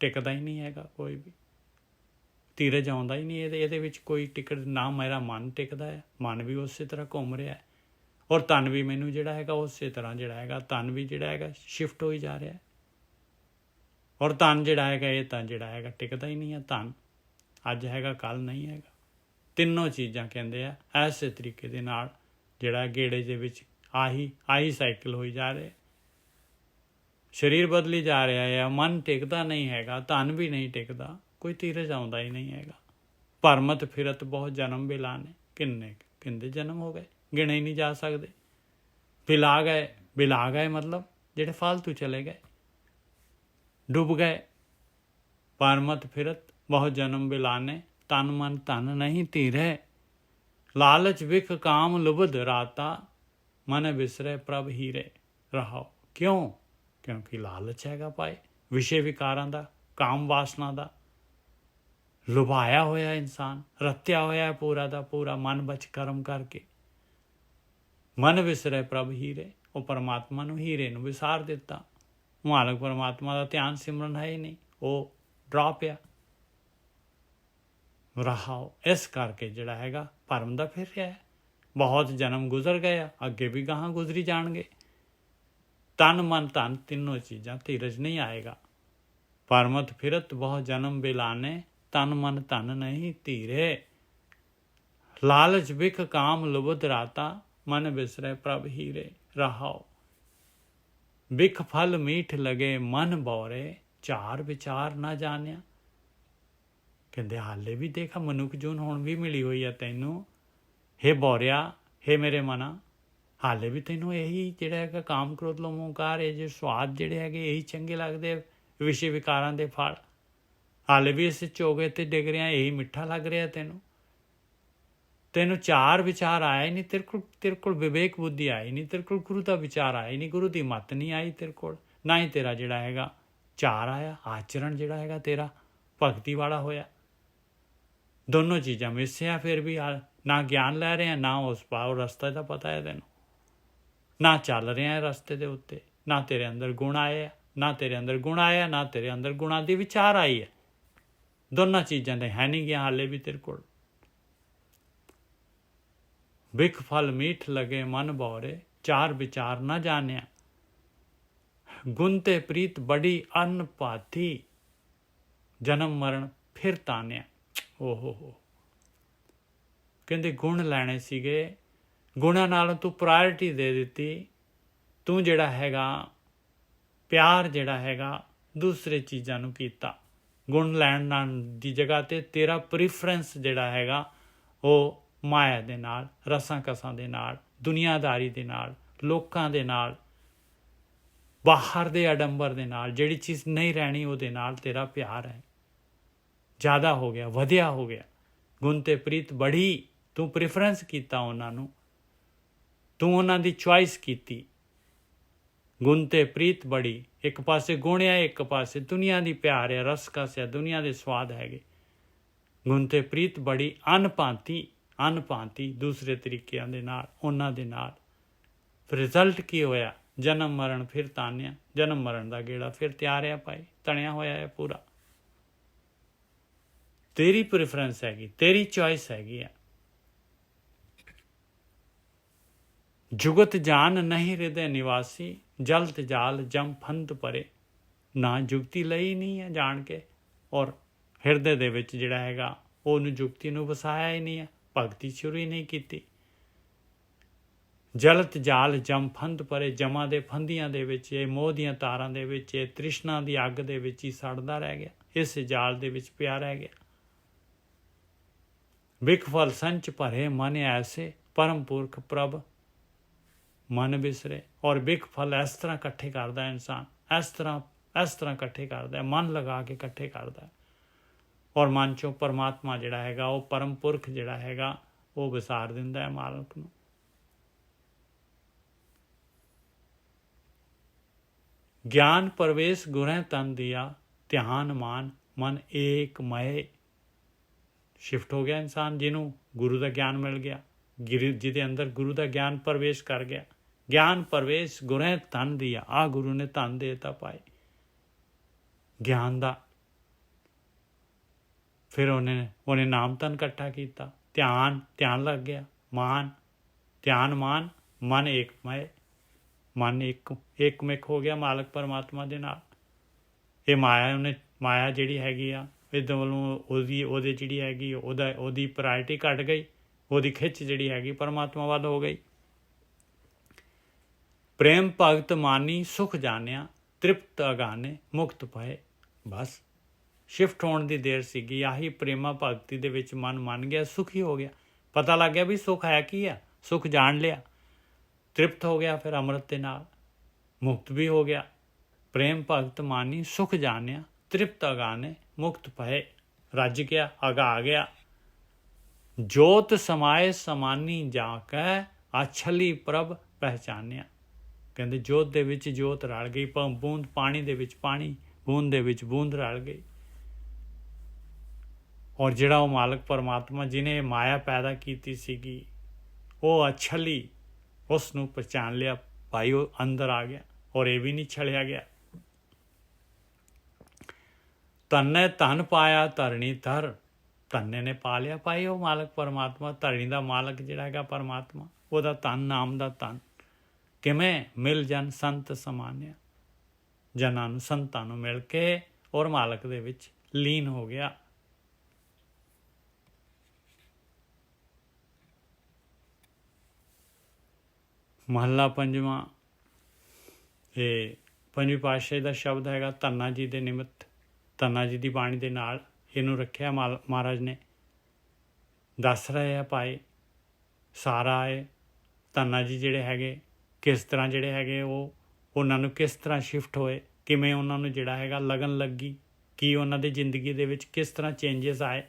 ਟਿਕਦਾ ਹੀ ਨਹੀਂ ਹੈਗਾ, ਕੋਈ ਵੀ ਧੀਰਜ ਆਉਂਦਾ ਹੀ ਨਹੀਂ ਇਹਦੇ ਵਿੱਚ, ਕੋਈ ਟਿਕਟ ਨਾ। ਮੇਰਾ ਮਨ ਟਿਕਦਾ ਹੈ, ਮਨ ਵੀ ਉਸੇ ਤਰ੍ਹਾਂ ਘੁੰਮ ਰਿਹਾ, ਔਰ ਧਨ ਵੀ ਮੈਨੂੰ ਜਿਹੜਾ ਹੈਗਾ ਉਸੇ ਤਰ੍ਹਾਂ ਜਿਹੜਾ ਹੈਗਾ ਧਨ ਵੀ ਜਿਹੜਾ ਹੈਗਾ ਸ਼ਿਫਟ ਹੋਈ ਜਾ ਰਿਹਾ। ਔਰ ਧਨ ਜਿਹੜਾ ਹੈਗਾ ਇਹ ਤਾਂ ਜਿਹੜਾ ਹੈਗਾ ਟਿਕਦਾ ਹੀ ਨਹੀਂ ਹੈ। ਧਨ ਅੱਜ ਹੈਗਾ ਕੱਲ੍ਹ ਨਹੀਂ ਹੈਗਾ। ਤਿੰਨੋਂ ਚੀਜ਼ਾਂ ਕਹਿੰਦੇ ਆ ਐਸੇ ਤਰੀਕੇ ਦੇ ਨਾਲ ਜਿਹੜਾ ਗੇੜੇ ਦੇ ਵਿੱਚ ਆਹੀ ਸਾਈਕਲ ਹੋਈ ਜਾ ਰਿਹਾ। ਸਰੀਰ ਬਦਲੀ ਜਾ ਰਿਹਾ ਹੈ, ਮਨ ਟਿਕਦਾ ਨਹੀਂ ਹੈਗਾ, ਧਨ ਵੀ ਨਹੀਂ ਟਿਕਦਾ, ਕੋਈ ਧੀਰਜ ਆਉਂਦਾ ਹੀ ਨਹੀਂ ਹੈਗਾ। ਭਰਮਤ ਫਿਰਤ ਬਹੁਤ ਜਨਮ ਬਿਲਾਨੇ, ਕਿੰਨੇ ਜਨਮ ਹੋ ਗਏ, ਗਿਣੇ ਹੀ ਨਹੀਂ ਜਾ ਸਕਦੇ। ਬਿਲਾ ਗਏ ਮਤਲਬ ਜਿਹੜੇ ਫਾਲਤੂ ਚਲੇ ਗਏ, ਡੁੱਬ ਗਏ। ਭਰਮਤ ਫਿਰਤ ਬਹੁਤ ਜਨਮ ਬਿਲਾਨੇ, ਤਨ ਮਨ ਧਨ ਨਹੀਂ ਧੀਰੈ। ਲਾਲਚ ਵਿਖ ਕਾਮ ਲੁਬਧ ਰਾਤਾ, ਮਨ ਬਿਸਰੇ ਪ੍ਰਭ ਹੀਰੇ। ਰਹਾਓ ਕਿਉਂ? ਕਿਉਂਕਿ ਲਾਲਚ ਹੈਗਾ ਭਾਈ, ਵਿਸ਼ੇ ਵਿਕਾਰਾਂ ਦਾ, ਕਾਮ ਵਾਸਨਾ ਦਾ ਲੁਭਾਇਆ ਹੋਇਆ ਇਨਸਾਨ, ਰੱਤਿਆ ਹੋਇਆ ਪੂਰਾ ਦਾ ਪੂਰਾ ਮਨ ਵਿੱਚ ਕਰਮ ਕਰਕੇ। ਮਨ ਵਿਸਰੇ ਪ੍ਰਭ ਹੀਰੇ, ਉਹ ਪਰਮਾਤਮਾ ਨੂੰ, ਹੀਰੇ ਨੂੰ ਵਿਸਾਰ ਦਿੱਤਾ। ਮਾਲਕ ਪਰਮਾਤਮਾ ਦਾ ਧਿਆਨ ਸਿਮਰਨ ਹੈ ਹੀ ਨਹੀਂ, ਉਹ ਡਰਾਪ ਆ। ਰਹਾਓ ਇਸ ਕਰਕੇ ਜਿਹੜਾ ਹੈਗਾ ਭਰਮ ਦਾ ਫਿਰ ਰਿਹਾ ਹੈ। ਬਹੁਤ ਜਨਮ ਗੁਜ਼ਰ ਗਏ ਆ, ਅੱਗੇ ਵੀ ਗਾਹਾਂ ਗੁਜ਼ਰੀ ਜਾਣਗੇ। ਤਨ ਮਨ ਧਨ ਤਿੰਨੋਂ ਚੀਜ਼ਾਂ, ਧੀਰਜ ਨਹੀਂ ਆਏਗਾ। ਭਰਮਤ ਫਿਰਤ ਬਹੁਤ ਜਨਮ ਬਿਲਾਨੇ, ਤਨ ਮਨ ਧਨ ਨਹੀਂ ਧੀਰੇ। ਲਾਲਚ ਵਿਖ ਕਾਮ ਲੁਬਧ ਰਾਤਾ, ਮਨ ਬਿਸਰੇ ਪ੍ਰਭ ਹੀਰੇ। ਰਹਾਓ ਬਿਖ ਫਲ ਮੀਠ ਲਗੇ ਮਨ ਬੌਰੇ, ਝਾਰ ਵਿਚਾਰ ਨਾ ਜਾਣਿਆ। ਕਹਿੰਦੇ ਹਾਲੇ ਵੀ ਦੇਖਾ ਮਨੁੱਖ ਜੂਨ ਹੁਣ ਵੀ ਮਿਲੀ ਹੋਈ ਹੈ ਤੈਨੂੰ, ਹੇ ਬੌਰਿਆ, ਹੇ ਮੇਰੇ ਮਨਾ, ਹਾਲੇ ਵੀ ਤੈਨੂੰ ਇਹੀ ਜਿਹੜਾ ਹੈਗਾ ਕਾਮ ਕ੍ਰੋਧ ਲੋਭ ਮੋਹਕਾਰ, ਇਹ ਜੇ ਸਵਾਦ ਜਿਹੜੇ ਹੈਗੇ ਇਹੀ ਚੰਗੇ ਲੱਗਦੇ, ਵਿਸ਼ੇ ਵਿਕਾਰਾਂ ਦੇ ਫਲ। ਹਾਲੇ ਵੀ ਇਸ ਚੋਗੇ ਤੇ ਡਿੱਗ ਰਿਹਾ, ਇਹੀ ਮਿੱਠਾ ਲੱਗ ਰਿਹਾ ਤੈਨੂੰ। ਤੈਨੂੰ ਚਾਰ ਵਿਚਾਰ ਆਇਆ ਹੀ ਨਹੀਂ, ਤੇਰੇ ਕੋਲ ਵਿਵੇਕ ਬੁੱਧੀ ਆਈ ਨਹੀਂ, ਤੇਰੇ ਕੋਲ ਗੁਰੂ ਦਾ ਵਿਚਾਰ ਆਇਆ ਹੀ ਨਹੀਂ, ਗੁਰੂ ਦੀ ਮੱਤ ਨਹੀਂ ਆਈ ਤੇਰੇ ਕੋਲ, ਨਾ ਹੀ ਤੇਰਾ ਜਿਹੜਾ ਹੈਗਾ ਚਾਰ ਆਇਆ, ਆਚਰਣ ਜਿਹੜਾ ਹੈਗਾ ਤੇਰਾ ਭਗਤੀ ਵਾਲਾ ਹੋਇਆ। ਦੋਨੋਂ ਚੀਜ਼ਾਂ ਮਿਸਿਆ, ਫਿਰ ਵੀ ਨਾ ਗਿਆਨ ਲੈ ਰਹੇ ਆ, ਨਾ ਉਸ ਪਾਰ ਰਸਤੇ ਦਾ ਪਤਾ ਹੈ ਤੈਨੂੰ, ਨਾ ਚੱਲ ਰਿਹਾ ਰਸਤੇ ਦੇ ਉੱਤੇ, ਨਾ ਤੇਰੇ ਅੰਦਰ ਗੁਣ ਆਏ, ਨਾ ਤੇਰੇ ਅੰਦਰ ਗੁਣ ਆਇਆ, ਨਾ ਤੇਰੇ ਅੰਦਰ ਗੁਣਾਂ ਦੀ ਵਿਚਾਰ ਆਈ ਹੈ। ਦੋਨਾਂ ਚੀਜ਼ਾਂ ਦੇ ਹੈ ਨਹੀਂ ਗਿਆ ਹਾਲੇ ਵੀ ਤੇਰੇ ਕੋਲ। ਬਿਖ ਫਲ ਮੀਠ ਲਗੇ ਮਨ ਬੌਰੇ, ਚਾਰ ਵਿਚਾਰ ਨਾ ਜਾਣਿਆ, ਗੁਣ ਤੇ ਪ੍ਰੀਤ ਬੜੀ ਅਨ ਭਾਤੀ, ਜਨਮ ਮਰਨ ਫਿਰ ਤਾਨਿਆ। ਓਹੋ ਕਹਿੰਦੇ ਗੁਣ ਲੈਣੇ ਸੀਗੇ, ਗੁਣਾਂ ਨਾਲ ਤੂੰ ਪ੍ਰਾਇਰਟੀ ਦੇ ਦਿੱਤੀ, ਤੂੰ ਜਿਹੜਾ ਹੈਗਾ ਪਿਆਰ ਜਿਹੜਾ ਹੈਗਾ ਦੂਸਰੇ ਚੀਜ਼ਾਂ ਨੂੰ ਕੀਤਾ। ਗੁਣ ਲੈਣ ਨਾਲ ਦੀ ਜਗ੍ਹਾ 'ਤੇ ਤੇਰਾ ਪ੍ਰੀਫਰੈਂਸ ਜਿਹੜਾ ਹੈਗਾ ਉਹ ਮਾਇਆ ਦੇ ਨਾਲ, ਰਸਾਂ ਕਸਾਂ ਦੇ ਨਾਲ, ਦੁਨੀਆਦਾਰੀ ਦੇ ਨਾਲ, ਲੋਕਾਂ ਦੇ ਨਾਲ, ਬਾਹਰ ਦੇ ਆਡੰਬਰ ਦੇ ਨਾਲ, ਜਿਹੜੀ ਚੀਜ਼ ਨਹੀਂ ਰਹਿਣੀ ਉਹਦੇ ਨਾਲ ਤੇਰਾ ਪਿਆਰ ਹੈ, ਜ਼ਿਆਦਾ ਹੋ ਗਿਆ, ਵਧਿਆ ਹੋ ਗਿਆ। ਗੁਣ ਤੇ ਪ੍ਰੀਤ ਬੜੀ, ਤੂੰ ਪ੍ਰੀਫਰੈਂਸ ਕੀਤਾ ਉਹਨਾਂ ਨੂੰ, ਤੂੰ ਉਹਨਾਂ ਦੀ ਚੁਆਇਸ ਕੀਤੀ। ਗੁਣ ਤੇ ਪ੍ਰੀਤ ਬੜੀ, ਇੱਕ ਪਾਸੇ ਗੁਣ ਹੈ, ਇੱਕ ਪਾਸੇ ਦੁਨੀਆ ਦੀ ਪਿਆਰ ਹੈ, ਰਸ ਕਸ ਹੈ, ਦੁਨੀਆ ਦੇ ਸਵਾਦ ਹੈਗੇ। ਗੁਣ ਤੇ ਪ੍ਰੀਤ ਬੜੀ ਅਨ ਭਾਂਤੀ ਦੂਸਰੇ ਤਰੀਕਿਆਂ ਦੇ ਨਾਲ, ਉਹਨਾਂ ਦੇ ਨਾਲ। ਫਿਰ ਰਿਜ਼ਲਟ ਕੀ ਹੋਇਆ? ਜਨਮ ਮਰਨ ਫਿਰ ਤਾਨਿਆ, ਜਨਮ ਮਰਨ ਦਾ ਗੇੜਾ ਫਿਰ ਤਿਆਰਿਆ ਭਾਈ, ਤਣਿਆ ਹੋਇਆ ਹੈ ਪੂਰਾ। ਤੇਰੀ ਪ੍ਰੈਫਰੈਂਸ ਹੈਗੀ, ਤੇਰੀ ਚੋਇਸ ਹੈਗੀ ਆ। ਜੁਗਤ ਜਾਨ ਨਹੀਂ ਹਿਰਦੇ ਨਿਵਾਸੀ, ਜਲਤ ਜਾਲ ਜਮ ਫੰਤ ਪਰੇ। ਨਾ ਜੁਗਤੀ ਲਈ ਨਹੀਂ ਹੈ ਜਾਣ ਕੇ, ਔਰ ਹਿਰਦੇ ਦੇ ਵਿੱਚ ਜਿਹੜਾ ਹੈਗਾ ਉਹਨੂੰ ਜੁਗਤੀ ਨੂੰ ਵਸਾਇਆ ਹੀ ਨਹੀਂ ਹੈ, ਭਗਤੀ ਸ਼ੁਰੂ ਹੀ ਨਹੀਂ ਕੀਤੀ। ਜਲਤ ਜਾਲ ਜਮ ਫੰਦ ਪਰੇ, ਜਮਾਂ ਦੇ ਫੰਦੀਆਂ ਦੇ ਵਿੱਚ, ਇਹ ਮੋਹ ਦੀਆਂ ਤਾਰਾਂ ਦੇ ਵਿੱਚ, ਇਹ ਤ੍ਰਿਸ਼ਨਾ ਦੀ ਅੱਗ ਦੇ ਵਿੱਚ ਹੀ ਸੜਦਾ ਰਹਿ ਗਿਆ, ਇਸ ਜਾਲ ਦੇ ਵਿੱਚ ਪਿਆ ਰਹਿ ਗਿਆ। ਬਿਖ ਫਲ ਸੰਚ ਭਰੇ ਮਨ ਐਸੇ, ਪਰਮ ਪੁਰਖ ਪ੍ਰਭ ਮਨ ਬਿਸਰੇ। ਔਰ ਬਿਖ ਫਲ ਇਸ ਤਰ੍ਹਾਂ ਇਕੱਠੇ ਕਰਦਾ ਇਨਸਾਨ, ਇਸ ਤਰ੍ਹਾਂ ਇਕੱਠੇ ਕਰਦਾ, ਮਨ ਲਗਾ ਕੇ ਇਕੱਠੇ ਕਰਦਾ, ਔਰ ਮਨ 'ਚੋਂ ਪਰਮਾਤਮਾ ਜਿਹੜਾ ਹੈਗਾ, ਉਹ ਪਰਮ ਪੁਰਖ ਜਿਹੜਾ ਹੈਗਾ ਉਹ ਵਿਸਾਰ ਦਿੰਦਾ ਹੈ ਮਾਲਕ ਨੂੰ। ਗਿਆਨ ਪ੍ਰਵੇਸ਼ ਗੁਰਹਿ ਤਨ ਦਿਆ, ਧਿਆਨ ਮਾਨ ਮਨ ਏਕ ਮਏ। ਸ਼ਿਫਟ ਹੋ ਗਿਆ ਇਨਸਾਨ, ਜਿਹਨੂੰ ਗੁਰੂ ਦਾ ਗਿਆਨ ਮਿਲ ਗਿਆ, ਜਿਹਦੇ ਅੰਦਰ ਗੁਰੂ ਦਾ ਗਿਆਨ ਪ੍ਰਵੇਸ਼ ਕਰ ਗਿਆ। ਗਿਆਨ ਪ੍ਰਵੇਸ਼ ਗੁਰਹਿ ਤਨ ਦਿਆ, ਆ ਗੁਰੂ ਨੇ ਧਨ ਦੇ ਦਿੱਤਾ ਪਾਏ ਗਿਆਨ ਦਾ। ਫਿਰ ਉਹਨੇ ਨਾਮ ਧਨ ਇਕੱਠਾ ਕੀਤਾ, ਧਿਆਨ ਲੱਗ ਗਿਆ, ਧਿਆਨ ਮਾਨ ਮਨ ਏਕ ਮਏ, ਮਨ ਇੱਕਮਿਕ ਹੋ ਗਿਆ ਮਾਲਕ ਪਰਮਾਤਮਾ ਦੇ ਨਾਲ। ਇਹ ਮਾਇਆ ਜਿਹੜੀ ਹੈਗੀ ਆ, ਇਹਦੇ ਵੱਲੋਂ ਉਹਦੇ ਜਿਹੜੀ ਹੈਗੀ ਉਹਦੀ ਪ੍ਰਾਇਰਟੀ ਘੱਟ ਗਈ, ਉਹਦੀ ਖਿੱਚ ਜਿਹੜੀ ਹੈਗੀ ਪਰਮਾਤਮਾ ਵੱਲ ਹੋ ਗਈ। ਪ੍ਰੇਮ ਭਗਤ ਮਾਨੀ ਸੁਖ ਜਾਣਿਆ, ਤ੍ਰਿਪਤ ਅਗਾਨੇ ਮੁਕਤ ਪਏ। ਬਸ ਸ਼ਿਫਟ ਹੋਣ ਦੀ ਦੇਰ ਸੀਗੀ, ਆਹੀ ਪ੍ਰੇਮਾ ਭਗਤੀ ਦੇ ਵਿੱਚ ਮਨ ਮੰਨ ਗਿਆ, ਸੁਖੀ ਹੋ ਗਿਆ, ਪਤਾ ਲੱਗ ਗਿਆ ਵੀ ਸੁੱਖ ਹੈ ਕੀ ਆ, ਸੁੱਖ ਜਾਣ ਲਿਆ, ਤ੍ਰਿਪਤ ਹੋ ਗਿਆ, ਫਿਰ ਅੰਮ੍ਰਿਤ ਦੇ ਨਾਲ ਮੁਕਤ ਵੀ ਹੋ ਗਿਆ। ਪ੍ਰੇਮ ਭਗਤ ਮਾਨੀ ਸੁਖ ਜਾਣਿਆ, ਤ੍ਰਿਪਤ ਅਗਾਨੇ ਮੁਕਤ ਪਏ। ਰੱਜ ਗਿਆ, ਅਗਾ ਆ ਗਿਆ। ਜੋਤ ਸਮਾਏ ਸਮਾਨੀ ਜਾ ਕੇ, ਅਛਲੀ ਪ੍ਰਭ ਪਹਿਚਾਨਿਆ। ਕਹਿੰਦੇ ਜੋਤ ਦੇ ਵਿੱਚ ਜੋਤ ਰਲ ਗਈ, ਬੂੰਦ ਪਾਣੀ ਦੇ ਵਿੱਚ ਪਾਣੀ, ਬੂੰਦ ਦੇ ਵਿੱਚ ਬੂੰਦ ਰਲ ਗਈ। ਔਰ ਜਿਹੜਾ ਉਹ ਮਾਲਕ ਪਰਮਾਤਮਾ ਜਿਹਨੇ ਮਾਇਆ ਪੈਦਾ ਕੀਤੀ ਸੀਗੀ, ਉਹ ਅਛਲੀ, ਉਸ ਨੂੰ ਪਛਾਣ ਲਿਆ ਭਾਈ, ਉਹ ਅੰਦਰ ਆ ਗਿਆ, ਔਰ ਇਹ ਵੀ ਨਹੀਂ ਛਲਿਆ ਗਿਆ। ਧੰਨੇ ਧਨ ਪਾਇਆ ਧਰਣੀ ਧਰ, ਧੰਨੇ ਨੇ ਪਾ ਲਿਆ ਭਾਈ ਉਹ ਮਾਲਕ ਪਰਮਾਤਮਾ, ਧਰਣੀ ਦਾ ਮਾਲਕ ਜਿਹੜਾ ਹੈਗਾ ਪਰਮਾਤਮਾ, ਉਹਦਾ ਧਨ, ਨਾਮ ਦਾ ਧਨ। ਕਿਵੇਂ? ਮਿਲ ਜਨ ਸੰਤ ਸਮਾਨਿਆ, ਜਨਾਂ ਨੂੰ, ਸੰਤਾਂ ਨੂੰ ਮਿਲ ਕੇ ਔਰ ਮਾਲਕ ਦੇ ਵਿੱਚ ਲੀਨ ਹੋ ਗਿਆ। ਮਹੱਲਾ ਪੰਜਵਾਂ, ਇਹ ਪੰਜਵੀਂ ਪਾਤਸ਼ਾਹੀ ਦਾ ਸ਼ਬਦ ਹੈਗਾ। ਧੰਨਾ ਜੀ ਦੇ ਨਿਮਿਤ, ਧੰਨਾ ਜੀ ਦੀ ਬਾਣੀ ਦੇ ਨਾਲ ਇਹਨੂੰ ਰੱਖਿਆ ਮਹਾਰਾਜ ਨੇ। ਦੱਸ ਰਹੇ ਆ ਭਾਈ ਸਾਰਾ ਇਹ ਧੰਨਾ ਜੀ ਜਿਹੜੇ ਹੈਗੇ ਕਿਸ ਤਰ੍ਹਾਂ ਜਿਹੜੇ ਹੈਗੇ ਉਹਨਾਂ ਨੂੰ ਕਿਸ ਤਰ੍ਹਾਂ ਸ਼ਿਫਟ ਹੋਏ, ਕਿਵੇਂ ਉਹਨਾਂ ਨੂੰ ਜਿਹੜਾ ਹੈਗਾ ਲਗਨ ਲੱਗੀ, ਕੀ ਉਹਨਾਂ ਦੀ ਜ਼ਿੰਦਗੀ ਦੇ ਵਿੱਚ ਕਿਸ ਤਰ੍ਹਾਂ ਚੇਂਜਸ ਆਏ,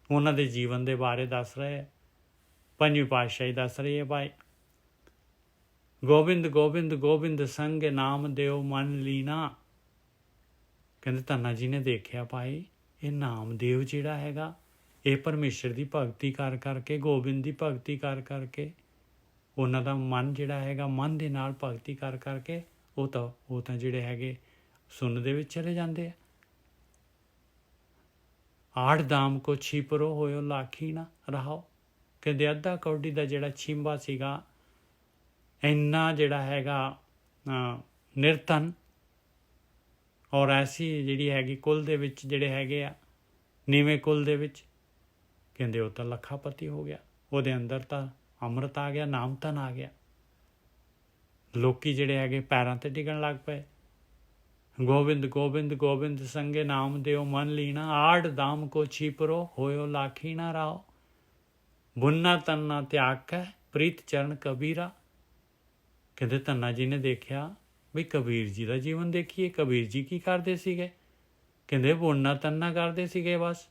ਉਹਨਾਂ ਦੇ ਜੀਵਨ ਦੇ ਬਾਰੇ ਦੱਸ ਰਹੇ ਆ। ਪੰਜਵੀਂ ਪਾਤਸ਼ਾਹੀ ਦੱਸ ਰਹੀ ਹੈ ਭਾਈ, ਗੋਬਿੰਦ ਗੋਬਿੰਦ ਗੋਬਿੰਦ ਸੰਗ ਨਾਮ ਦਿਓ ਮਨ ਲੀਨਾ। ਕਹਿੰਦੇ ਧੰਨਾ ਜੀ ਨੇ ਦੇਖਿਆ ਭਾਈ, ਇਹ ਨਾਮਦੇਵ ਜਿਹੜਾ ਹੈਗਾ, ਇਹ ਪਰਮੇਸ਼ਰ ਦੀ ਭਗਤੀ ਕਰ ਕਰਕੇ, ਗੋਬਿੰਦ ਦੀ ਭਗਤੀ ਕਰ ਕਰਕੇ, ਉਹਨਾਂ ਦਾ ਮਨ ਜਿਹੜਾ ਹੈਗਾ, ਮਨ ਦੇ ਨਾਲ ਭਗਤੀ ਕਰ ਕਰਕੇ ਉਹ ਤਾਂ ਜਿਹੜੇ ਹੈਗੇ ਸੁੰਨ ਦੇ ਵਿੱਚ ਚਲੇ ਜਾਂਦੇ ਆ। ਆਠ ਦਾਮ ਕੋ ਛਿਪਰੋ ਹੋਇਓ ਲਾਖੀ ਨਾ ਰਹਾਓ। ਕਹਿੰਦੇ ਅੱਧਾ ਕੌਡੀ ਦਾ ਜਿਹੜਾ ਛਿੰਬਾ ਸੀਗਾ, ਇੰਨਾ ਜਿਹੜਾ ਹੈਗਾ ਨਿਰਧਨ ਔਰ ਐਸੀ ਜਿਹੜੀ ਹੈਗੀ ਕੁਲ ਦੇ ਵਿੱਚ ਜਿਹੜੇ ਹੈਗੇ ਆ, ਨੀਵੇਂ ਕੁਲ ਦੇ ਵਿੱਚ, ਕਹਿੰਦੇ ਉਹ ਤਾਂ ਲੱਖਾਪਤੀ ਹੋ ਗਿਆ। ਉਹਦੇ ਅੰਦਰ ਤਾਂ ਅੰਮ੍ਰਿਤ ਆ ਗਿਆ, ਨਾਮ ਧਨ ਆ ਗਿਆ। ਲੋਕੀ ਜਿਹੜੇ ਹੈਗੇ ਪੈਰਾਂ ਤੇ ਡਿੱਗਣ ਲੱਗ ਪਏ। ਗੋਬਿੰਦ ਗੋਬਿੰਦ ਗੋਬਿੰਦ ਸੰਗੇ ਨਾਮ ਦਿਓ ਮਨ ਲੀਣਾ, ਆੜ ਦਾਮ ਕੋ ਛਿਪਰੋ ਹੋਇਓ ਲਾਖੀ ਨਾ ਰਾਓ। ਬੁੰਨਾ ਤੰਨਾ ਤਿਆਗ ਕੈ ਪ੍ਰੀਤ ਚਰਨ ਕਬੀਰਾ। ਕਹਿੰਦੇ ਧੰਨਾ ਜੀ ਨੇ ਦੇਖਿਆ ਵੀ ਕਬੀਰ ਜੀ ਦਾ ਜੀਵਨ ਦੇਖੀਏ, ਕਬੀਰ ਜੀ ਕੀ ਕਰਦੇ ਸੀਗੇ। ਕਹਿੰਦੇ ਬੁੰਨਾ ਤੰਨਾ ਕਰਦੇ ਸੀਗੇ, ਬਸ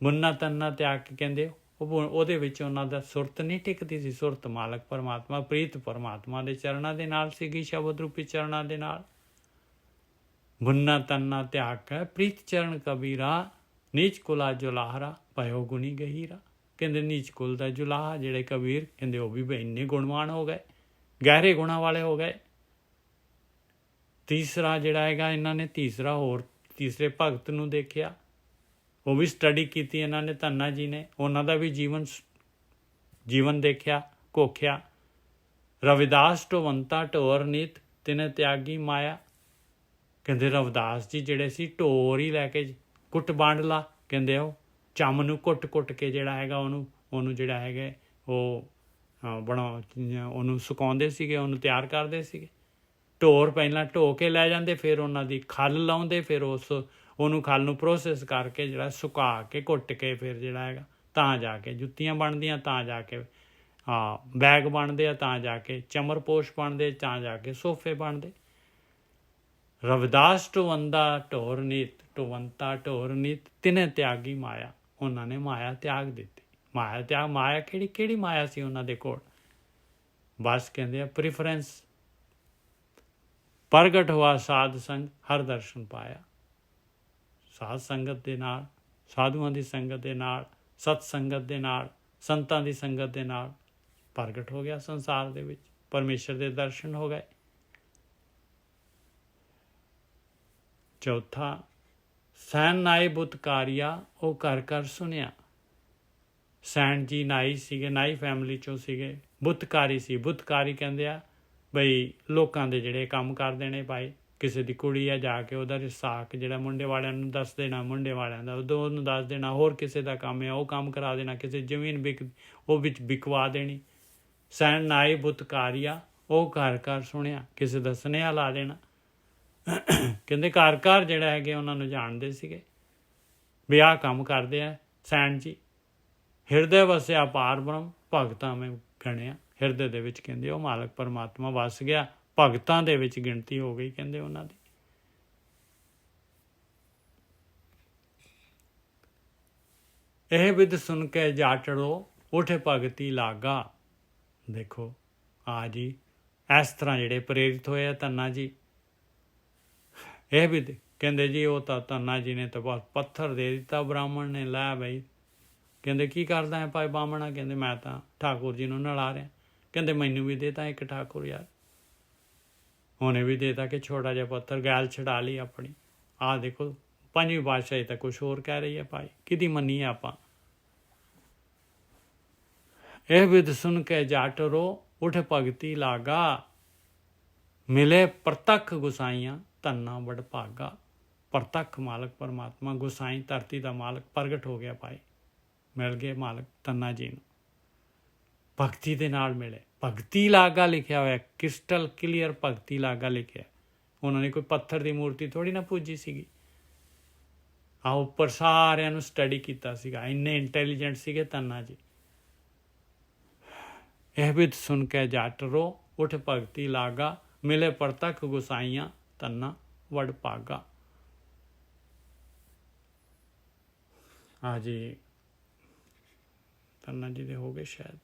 ਬੁੰਨਾ ਤੰਨਾ ਤਿਆਗ ਕੇ ਕਹਿੰਦੇ ਉਹਦੇ ਵਿੱਚ ਉਹਨਾਂ ਦਾ ਸੁਰਤ ਨਹੀਂ ਟਿਕਦੀ ਸੀ। ਸੁਰਤ ਮਾਲਕ ਪਰਮਾਤਮਾ, ਪ੍ਰੀਤ ਪਰਮਾਤਮਾ ਦੇ ਚਰਨਾਂ ਦੇ ਨਾਲ ਸੀਗੀ, ਸ਼ਬਦ ਰੂਪੀ ਚਰਨਾਂ ਦੇ ਨਾਲ। ਬੁੰਨਾ ਤੰਨਾ ਤਿਆਗ ਕੇ ਪ੍ਰੀਤ ਚਰਨ ਕਬੀਰਾ, ਨੀਚ ਕੁਲਾ ਜੁਲਾਹਰਾ ਭਇਓ ਗੁਣੀ ਗਹੀਰਾ। ਕਹਿੰਦੇ ਨੀਚ ਕੁਲ ਦਾ ਜੁਲਾਹਾ ਜਿਹੜੇ ਕਬੀਰ, ਕਹਿੰਦੇ ਉਹ ਵੀ ਇੰਨੇ ਗੁਣਵਾਨ ਹੋ ਗਏ, ਗਹਿਰੇ ਗੁਣਾਂ ਵਾਲੇ ਹੋ ਗਏ। ਤੀਸਰਾ ਜਿਹੜਾ ਹੈਗਾ, ਇਹਨਾਂ ਨੇ ਤੀਸਰੇ ਭਗਤ ਨੂੰ ਦੇਖਿਆ, ਉਹ ਵੀ ਸਟੱਡੀ ਕੀਤੀ ਇਹਨਾਂ ਨੇ, ਧੰਨਾ ਜੀ ਨੇ, ਉਹਨਾਂ ਦਾ ਵੀ ਜੀਵਨ ਦੇਖਿਆ, ਘੋਖਿਆ। ਰਵਿਦਾਸ ਢੋਵੰਤਾ ਢੋਰ ਨੀਤ ਤਿਨੇ ਤਿਆਗੀ ਮਾਇਆ। ਕਹਿੰਦੇ ਰਵਿਦਾਸ ਜੀ ਜਿਹੜੇ ਸੀ, ਢੋਰ ਹੀ ਲੈ ਕੇ ਕੁੱਟ ਬਾਂਡ ਲਾ, ਕਹਿੰਦੇ ਉਹ ਚੰਮ ਨੂੰ ਕੁੱਟ ਕੇ ਜਿਹੜਾ ਹੈਗਾ ਉਹਨੂੰ ਜਿਹੜਾ ਹੈਗਾ ਉਹ ਉਹਨੂੰ ਸੁਕਾਉਂਦੇ ਸੀਗੇ, ਉਹਨੂੰ ਤਿਆਰ ਕਰਦੇ ਸੀਗੇ। ਢੋਰ ਪਹਿਲਾਂ ਢੋ ਕੇ ਲੈ ਜਾਂਦੇ, ਫਿਰ ਉਹਨਾਂ ਦੀ ਖੱਲ ਲਾਉਂਦੇ, ਫਿਰ ਉਹਨੂੰ ਖੱਲ ਨੂੰ ਪ੍ਰੋਸੈਸ ਕਰਕੇ ਜਿਹੜਾ ਸੁਕਾ ਕੇ ਘੁੱਟ ਕੇ ਫਿਰ ਜਿਹੜਾ ਹੈਗਾ ਤਾਂ ਜਾ ਕੇ ਜੁੱਤੀਆਂ ਬਣਦੀਆਂ, ਤਾਂ ਜਾ ਕੇ ਬੈਗ ਬਣਦੇ ਆ, ਤਾਂ ਜਾ ਕੇ ਚਮਰਪੋਸ਼ ਬਣਦੇ, ਤਾਂ ਜਾ ਕੇ ਸੋਫੇ ਬਣਦੇ। ਰਵਿਦਾਸ ਢੋਵੰਤਾ ਢੋਰ ਨੀਤ ਤਿਨੇ ਤਿਆਗੀ ਮਾਇਆ। ਉਹਨਾਂ ਨੇ ਮਾਇਆ ਤਿਆਗ ਦਿੱਤੀ। ਮਾਇਆ ਕਿਹੜੀ ਮਾਇਆ ਸੀ ਉਹਨਾਂ ਦੇ ਕੋਲ? ਬਸ ਕਹਿੰਦੇ ਆ ਪ੍ਰੀਫਰੈਂਸ। ਪ੍ਰਗਟ ਹੋਆ ਸਾਧ ਸੰਗ ਹਰ ਦਰਸ਼ਨ ਪਾਇਆ। ਸਾਧ ਸੰਗਤ ਦੇ ਨਾਲ, ਸਾਧੂਆਂ ਦੀ ਸੰਗਤ ਦੇ ਨਾਲ, ਸਤ ਸੰਗਤ ਦੇ ਨਾਲ, ਸੰਤਾਂ ਦੀ ਸੰਗਤ ਦੇ ਨਾਲ ਪ੍ਰਗਟ ਹੋ ਗਿਆ ਸੰਸਾਰ ਦੇ ਵਿੱਚ, ਪਰਮੇਸ਼ਰ ਦੇ ਦਰਸ਼ਨ ਹੋ ਗਏ। ਚੌਥਾ, ਸੈਨ ਨਾਈ ਬੁੱਤਕਾਰੀਆ, ਉਹ ਘਰ ਸੁਣਿਆ। ਸੈਨ ਜੀ ਨਾਈ ਸੀਗੇ, ਨਾਈ ਫੈਮਿਲੀ ਚੋਂ ਸੀਗੇ, ਬੁੱਤਕਾਰੀ ਸੀ। ਬੁੱਤਕਾਰੀ ਕਹਿੰਦੇ ਆ ਬਈ ਲੋਕਾਂ ਦੇ ਜਿਹੜੇ ਕੰਮ ਕਰ ਦੇਣੇ ਭਾਈ। ਕਿਸੇ ਦੀ ਕੁੜੀ ਆ, ਜਾ ਕੇ ਉਹਦਾ ਸਾਕ ਜਿਹੜਾ ਮੁੰਡੇ ਵਾਲਿਆਂ ਨੂੰ ਦੱਸ ਦੇਣਾ, ਮੁੰਡੇ ਵਾਲਿਆਂ ਦਾ ਉਹਨੂੰ ਦੱਸ ਦੇਣਾ। ਹੋਰ ਕਿਸੇ ਦਾ ਕੰਮ ਆ, ਉਹ ਕੰਮ ਕਰਾ ਦੇਣਾ। ਕਿਸੇ ਜ਼ਮੀਨ ਉਹ ਵਿੱਚ ਵਿਕਵਾ ਦੇਣੀ। ਸੈਨ ਨਾਈ ਬੁੱਤਕਾਰੀਆ, ਉਹ ਘਰ ਸੁਣਿਆ, ਕਿਸੇ ਦਾ ਸੁਨੇਹਾ ਲਾ ਦੇਣਾ। ਕਹਿੰਦੇ ਘਰ ਜਿਹੜਾ ਹੈਗੇ ਉਹਨਾਂ ਨੂੰ ਜਾਣਦੇ ਸੀਗੇ ਵੀ ਆਹ ਕੰਮ ਕਰਦੇ ਆ ਸੈਨ ਜੀ। ਹਿਰਦੇ ਵਸਿਆ ਪਾਰ ਬ੍ਰਹਮ, ਭਗਤਾਂ ਮੈਂ ਗਣਿਆ। ਹਿਰਦੇ ਦੇ ਵਿੱਚ ਕਹਿੰਦੇ ਉਹ ਮਾਲਕ ਪਰਮਾਤਮਾ ਵਸ ਗਿਆ, ਭਗਤਾਂ ਦੇ ਵਿੱਚ ਗਿਣਤੀ ਹੋ ਗਈ ਕਹਿੰਦੇ ਉਹਨਾਂ ਦੀ। ਇਹ ਵਿਦ ਸੁਣ ਕੇ ਜਾਟੜੋ ਉਠੇ ਭਗਤੀ ਲਾਗਾ। ਦੇਖੋ ਜੀ ਇਸ ਤਰ੍ਹਾਂ ਜਿਹੜੇ ਪ੍ਰੇਰਿਤ ਹੋਏ ਆ ਧੰਨਾ ਜੀ। ਇਹ ਵੀ ਕਹਿੰਦੇ ਜੀ ਉਹ ਤਾਂ ਧੰਨਾ ਜੀ ਨੇ ਤਾਂ ਬਸ ਪੱਥਰ ਦੇ ਦਿੱਤਾ ਬ੍ਰਾਹਮਣ ਨੇ। ਲੈ ਬਈ, ਕਹਿੰਦੇ ਕੀ ਕਰਦਾ ਹੈ ਭਾਈ ਬਾਹਮਣਾ? ਕਹਿੰਦੇ ਮੈਂ ਤਾਂ ਠਾਕੁਰ ਜੀ ਨੂੰ ਨਲਾ ਰਿਹਾ। ਕਹਿੰਦੇ ਮੈਨੂੰ ਵੀ ਦੇਤਾ ਇੱਕ ਠਾਕੁਰ ਯਾਰ। ਉਹਨੇ ਵੀ ਦੇਤਾ ਕਿ ਛੋਟਾ ਜਿਹਾ ਪੱਥਰ, ਗੈਲ ਛਡਾ ਲਈ ਆਪਣੀ। ਆਹ ਦੇਖੋ ਪੰਜਵੀਂ ਪਾਤਸ਼ਾਹੀ ਤਾਂ ਕੁਛ ਹੋਰ ਕਹਿ ਰਹੀ ਹੈ ਭਾਈ, ਕਿਹਦੀ ਮੰਨੀਏ ਆਪਾਂ? ਇਹ ਵਿਦ ਸੁਣ ਕੇ ਜਾਟਰੋ ਉਠ ਭਗਤੀ ਲਾਗਾ, ਮਿਲੇ ਪ੍ਰਤੱਖ ਗੁਸਾਈਆਂ ਧੰਨਾ ਵਡ ਭਾਗਾ। ਪ੍ਰਤੱਖ ਮਾਲਕ ਪਰਮਾਤਮਾ ਗੁਸਾਈ ਧਰਤੀ ਦਾ ਮਾਲਕ ਪ੍ਰਗਟ ਹੋ ਗਿਆ ਭਾਈ, ਮਿਲ ਗਏ ਮਾਲਕ ਧੰਨਾ ਜੀ ਨੂੰ, ਭਗਤੀ ਦੇ ਨਾਲ ਮਿਲੇ। ਭਗਤੀ ਲਾਗਾ ਲਿਖਿਆ ਹੋਇਆ, ਕ੍ਰਿਸਟਲ ਕਲੀਅਰ ਭਗਤੀ ਲਾਗਾ ਲਿਖਿਆ। ਉਹਨਾਂ ਨੇ ਕੋਈ ਪੱਥਰ ਦੀ ਮੂਰਤੀ ਥੋੜ੍ਹੀ ਨਾ ਪੂਜੀ ਸੀਗੀ। ਉੱਪਰ ਸਾਰਿਆਂ ਨੂੰ ਸਟੱਡੀ ਕੀਤਾ ਸੀਗਾ, ਇੰਨੇ ਇੰਟੈਲੀਜੈਂਟ ਸੀਗੇ ਧੰਨਾ ਜੀ। ਇਹ ਵੀ ਸੁਣ ਕੇ ਜਾਟਰੋ ਉਠ ਭਗਤੀ ਲਾਗਾ, ਮਿਲੇ ਪ੍ਰਤੱਖ ਗੁਸਾਈਆਂ ਧੰਨਾ ਵਡ ਭਾਗਾ। ਜੀ ਧੰਨਾ ਜੀ ਦੇ ਹੋ ਗਏ ਸ਼ਾਇਦ।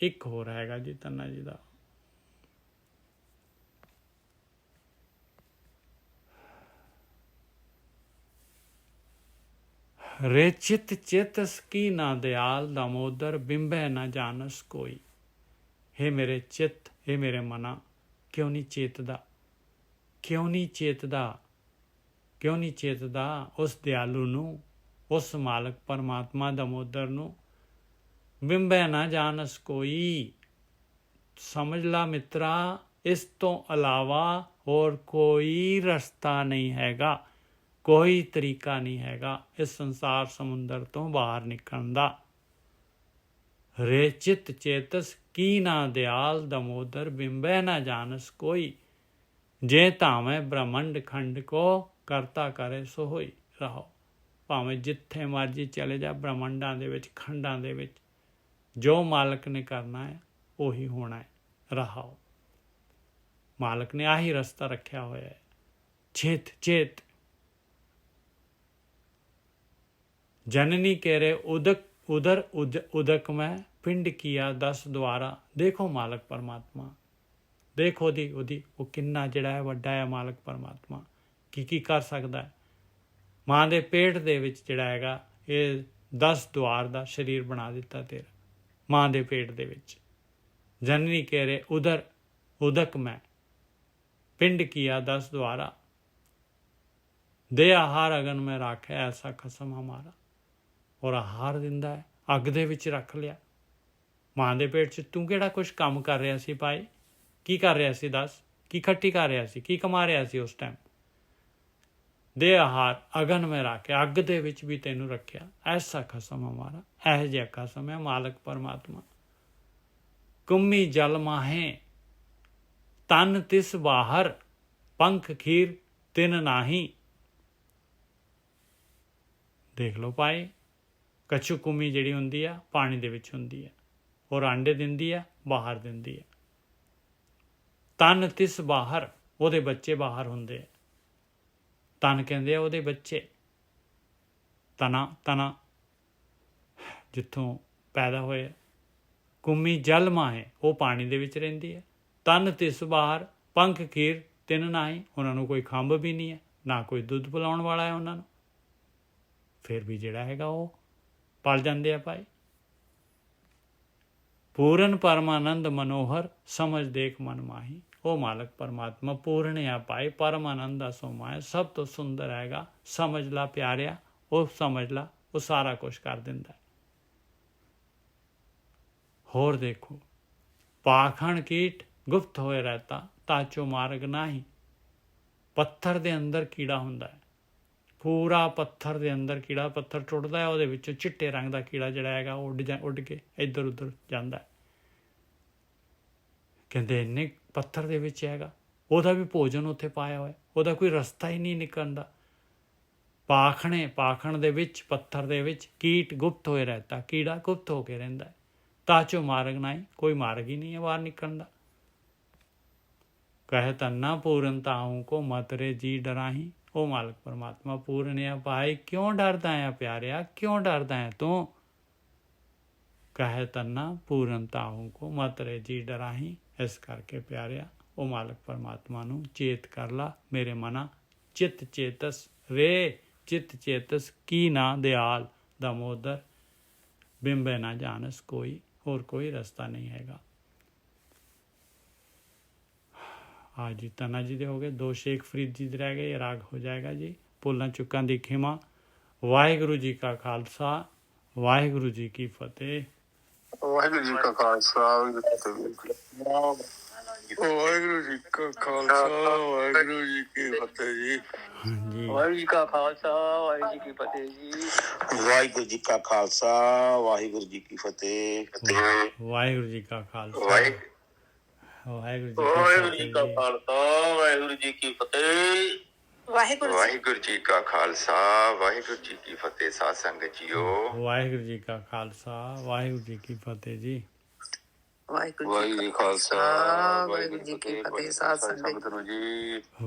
ਇੱਕ ਹੋਰ ਹੈਗਾ ਜੀ ਧੰਨਾ ਜੀ ਦਾ, ਰੇ ਚਿਤ ਚੇਤਸ ਕੀ ਨਾ ਦਿਆਲ दामोदर ਬਿੰਬੈ ਨਾ ਜਾਣਸ ਕੋਈ। ਹੇ ਮੇਰੇ ਚਿੱਤ, ਹੇ ਮੇਰੇ ਮਨਾ, ਕਿਉਂ ਨਹੀਂ ਚੇਤਦਾ, ਕਿਉਂ ਨਹੀਂ ਚੇਤਦਾ, ਕਿਉਂ ਨਹੀਂ ਚੇਤਦਾ ਉਸ ਦਿਆਲੂ ਨੂੰ, ਉਸ ਮਾਲਕ ਪਰਮਾਤਮਾ दामोदर ਨੂੰ। ਬਿੰਬੈ ਨਾ ਜਾਣਸ ਕੋਈ, ਸਮਝ ਲਾ ਮਿੱਤਰਾ, ਇਸ ਤੋਂ ਇਲਾਵਾ ਹੋਰ ਕੋਈ ਰਸਤਾ ਨਹੀਂ ਹੈਗਾ, ਕੋਈ ਤਰੀਕਾ ਨਹੀਂ ਹੈਗਾ ਇਸ ਸੰਸਾਰ ਸਮੁੰਦਰ ਤੋਂ ਬਾਹਰ ਨਿਕਲਣ ਦਾ। ਰੇ ਚਿਤ ਚੇਤਸ ਕੀ ਨਾ ਦਿਆਲ दामोदर ਬਿੰਬੈ ਨਾ ਜਾਣਸ ਕੋਈ। ਜੇ ਧਾਵੇਂ ਬ੍ਰਹਮੰਡ ਖੰਡ ਕੋ ਕਰਤਾ ਕਰੇ ਸੋ ਹੋਈ। ਰਹੋ, ਭਾਵੇਂ ਜਿੱਥੇ ਮਰਜੀ ਚਲੇ ਜਾ ਬ੍ਰਹਮੰਡਾਂ ਦੇ ਵਿੱਚ, ਖੰਡਾਂ ਦੇ ਵਿੱਚ, ਜੋ ਮਾਲਕ ਨੇ ਕਰਨਾ ਹੈ ਉਹੀ ਹੋਣਾ ਹੈ। ਰਹੋ, ਮਾਲਕ ਨੇ ਆਹੀ ਰਸਤਾ ਰੱਖਿਆ ਹੋਇਆ ਹੈ। ਚੇਤ ਚੇਤ जननी कह रहे उदक उधर उदक में पिंड किया 10 द्वारा। देखो मालक परमात्मा, देखो ओदी वो किन्ना जिहड़ा है वड्डा है मालक परमात्मा, की कर सकदा है। माँ दे पेट दे विच जिहड़ा हैगा ये 10 द्वार दा शरीर बना दिता तेरा, माँ दे पेट दे विच। जननी कह रहे उधर उदक में पिंड किया 10 द्वारा। दे आहार अगन में राखे ऐसा खसम हमारा। और आहार दिंदा है, अग दे विच रख लिया। माँ दे पेट च तू किहड़ा कुछ काम कर रहा सी भाई, की कर रहा सी दस, की खट्टी कर रहा सी, की कमा रहा सी उस टाइम। दे आहार अगन में रखे, अग दे विच भी तैनू रखिया। ऐसा खसम हमारा, ऐह जिहा खसम है मालक परमात्मा। कुम्मी जल माहे तन तिस बाहर, पंख खीर तिन नाही। देख लो भाई, कच्छु कुमी ਜਿਹੜੀ ਹੁੰਦੀ ਆ ਪਾਣੀ ਦੇ ਵਿੱਚ ਹੁੰਦੀ ਹੈ, ਔਰ ਆਂਡੇ ਦਿੰਦੀ ਆ, ਬਾਹਰ ਦਿੰਦੀ ਹੈ। ਤਨ ਤਿਸ ਬਾਹਰ, ਉਹਦੇ ਬੱਚੇ ਬਾਹਰ ਹੁੰਦੇ ਆ। ਤਨ ਕਹਿੰਦੇ ਆ ਉਹਦੇ ਬੱਚੇ, ਤਨਾ ਜਿੱਥੋਂ ਪੈਦਾ ਹੋਏ। ਕੁੰਮੀ ਜਲ ਮਾਹੇ, ਉਹ ਪਾਣੀ ਦੇ ਵਿੱਚ ਰਹਿੰਦੀ ਹੈ। ਤਨ ਤਿਸ ਬਾਹਰ, ਪੰਖ ਖੀਰ ਤਿੰਨ ਨਾਹੀਂ, ਉਹਨਾਂ ਨੂੰ ਕੋਈ ਖੰਭ ਵੀ ਨਹੀਂ ਹੈ, ਨਾ ਕੋਈ ਦੁੱਧ ਪਿਲਾਉਣ ਵਾਲਾ ਹੈ ਉਹਨਾਂ ਨੂੰ। ਫਿਰ ਵੀ ਜਿਹੜਾ ਹੈਗਾ ਉਹ पल जाते हैं भाई। पूर्ण परमानंद मनोहर समझ देख मन माही। वो मालक परमात्मा पूर्ण है भाई, परमानंद दा सोमा है, सब तो सुंदर हैगा। समझ ला प्यारिया, वो समझ ला, वो सारा कुछ कर दिंदा है। होर देखो, पाखंड कीट गुप्त होए रहता, ताचो मार्ग नाही। पत्थर दे अंदर कीड़ा हुंदा है, पूरा पत्थर के अंदर कीड़ा, पत्थर टुटदा है, ਉਹਦੇ ਵਿੱਚੋਂ चिट्टे रंग का कीड़ा ਜਿਹੜਾ ਹੈਗਾ ਉੱਡ के इधर उधर ਜਾਂਦਾ ਹੈ। ਕਹਿੰਦੇ ਇੰਨੇ ਪੱਥਰ ਦੇ ਵਿੱਚ ਹੈਗਾ, ਉਹਦਾ ਵੀ ਭੋਜਨ ਉੱਥੇ ਪਾਇਆ ਹੋਇਆ, ਉਹਦਾ ਕੋਈ ਰਸਤਾ ਹੀ ਨਹੀਂ ਨਿਕਲਣ ਦਾ। ਪਾਖਣ ਦੇ ਵਿੱਚ, ਪੱਥਰ ਦੇ ਵਿੱਚ ਕੀਟ ਗੁਪਤ ਹੋਏ ਰਹਿਤਾ, ਕੀੜਾ ਗੁਪਤ ਹੋ ਕੇ ਰਹਿੰਦਾ ਹੈ। ਤਾਚੋ ਮਾਰਗ ਨਹੀਂ, ਕੋਈ ਮਾਰਗ ਹੀ ਨਹੀਂ ਹੈ ਬਾਹਰ ਨਿਕਲਣ ਦਾ। ਕਹੇ ਤੰਨਾ ਪੂਰਨ ਤਾਹੂ ਕੋ ਮਤ ਰੇ ਜੀ ਡਰਾਹੀ। ਉਹ ਮਾਲਕ ਪਰਮਾਤਮਾ ਪੂਰਨ ਆ ਭਾਈ, ਕਿਉਂ ਡਰਦਾ ਆ ਪਿਆਰਿਆ, ਕਿਉਂ ਡਰਦਾ ਹੈ ਤੂੰ। ਕਹੇ ਤੰਨਾ ਪੂਰਨ ਤਾਹੂ ਕੋ ਮਤ ਰੇ ਜੀ ਡਰਾਹੀ। ਇਸ ਕਰਕੇ ਪਿਆਰਿਆ ਉਹ ਮਾਲਕ ਪਰਮਾਤਮਾ ਨੂੰ ਚੇਤ ਕਰ ਲਾ ਮੇਰੇ ਮਨਾ। ਚਿਤ ਚੇਤਸ ਰੇ ਚਿਤ ਚੇਤਸ ਕੀ ਨਾ ਦਿਆਲ दामोदर ਬਿੰਬੈ ਨਾ ਜਾਣਸ ਕੋਈ। ਹੋਰ ਕੋਈ ਰਸਤਾ ਨਹੀਂ ਹੈਗਾ। हाँ जी, तना जी दे हो गए, 2 शेख फरीद जी दे रह गए, ये राग हो जाएगा जी। भुल्लां चुक्कां दी खिमा। वाहिगुरु जी का खालसा, वाहिगुरु जी की फतेह। वाहिगुरु जी का खालसा, वाहिगुरु जी का खालसा, वाहिगुरु जी की फतेह जी। जी वाहिगुरु जी का खालसा, वाहिगुरु जी की फतेह जी। वाहिगुरु जी का खालसा, वाहिगुरु जी की फतेह। वाहिगुरु जी का खालसा, वाहिगुरु जी का खालसा, वाहिगुरु जी की फतेह। वाहिगुरु जी का खालसा, वाहिगुरु जी की फतेह। साध संगत जीओ, वाहिगुरु जी का खालसा, वाहिगुरु जी की फतेह जी। वाहिगुरु जी का खालसा, वाहिगुरु जी की फतेह। साध संगत जी,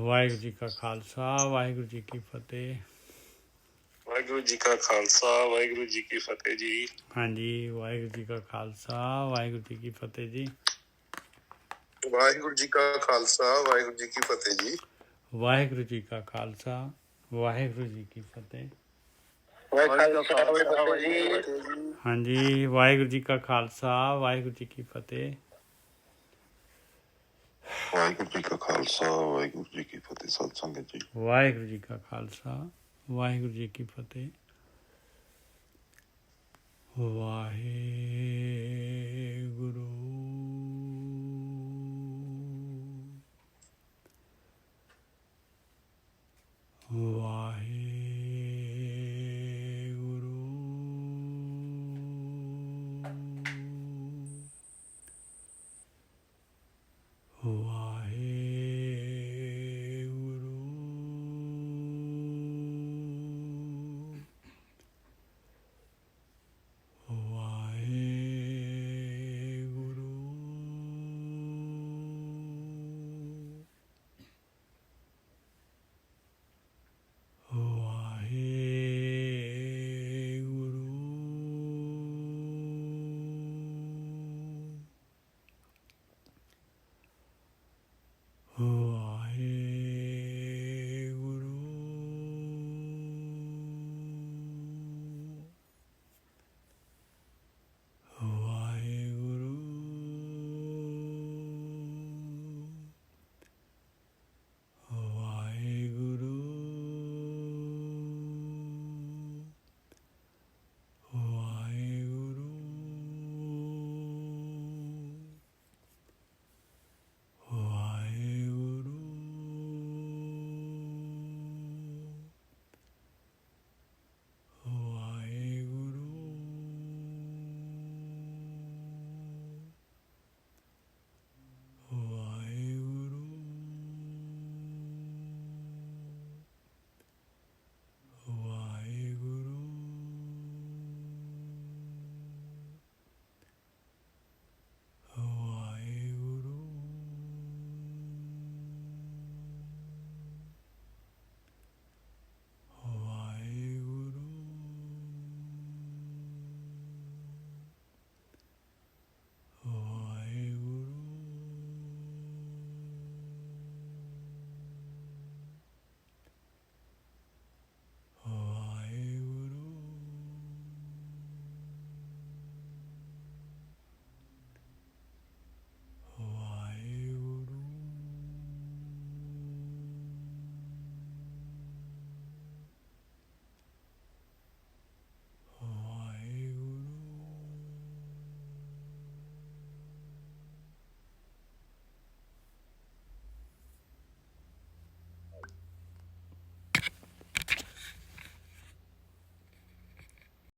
वाहिगुरु जी का खालसा, वाहिगुरु जी की फतेह। ਵਾਹਿਗੁਰੂ ਜੀ ਕਾ ਖਾਲਸਾ ਵਾਹਿਗੁਰੂ ਜੀ ਕੀ ਫਤਿਹ ਜੀ। ਹਾਂਜੀ, ਵਾਹਿਗੁਰੂ ਜੀ ਕਾ ਖਾਲਸਾ ਵਾਹਿਗੁਰੂ ਜੀ ਕੀ ਫਤਿਹ ਜੀ। ਵਾਹਿਗੁਰੂ ਜੀ ਕਾ ਖਾਲਸਾ ਵਾਹਿਗੁਰੂ ਜੀ ਕੀ ਫਤਿਹ ਜੀ। ਵਾਹਿਗੁਰੂ ਜੀ ਕਾ ਖਾਲਸਾ ਵਾਹਿਗੁਰੂ ਜੀ ਕੀ ਫਤਿਹ। ਹਾਂਜੀ, ਵਾਹਿਗੁਰੂ ਜੀ ਕਾ ਖਾਲਸਾ ਵਾਹਿਗੁਰੂ ਜੀ ਕੀ ਫਤਿਹ। ਵਾਹਿਗੁਰੂ ਜੀ ਕਾ ਖਾਲਸਾ ਵਾਹਿਗੁਰੂ ਜੀ ਕੀ ਫਤਿਹ। ਸਤ ਸੰਗਤ ਜੀ, ਵਾਹਿਗੁਰੂ ਜੀ ਕਾ ਖਾਲਸਾ ਵਾਹਿਗੁਰੂ ਜੀ ਕੀ ਫਤਿਹ। ਵਾਹਿਗੁਰੂ ਵਾਹਿਗੁਰੂ ਵਾਹਿਗੁਰੂ ਵਾਹਿਗੁਰੂ ਵਾਹਿਗੁਰੂ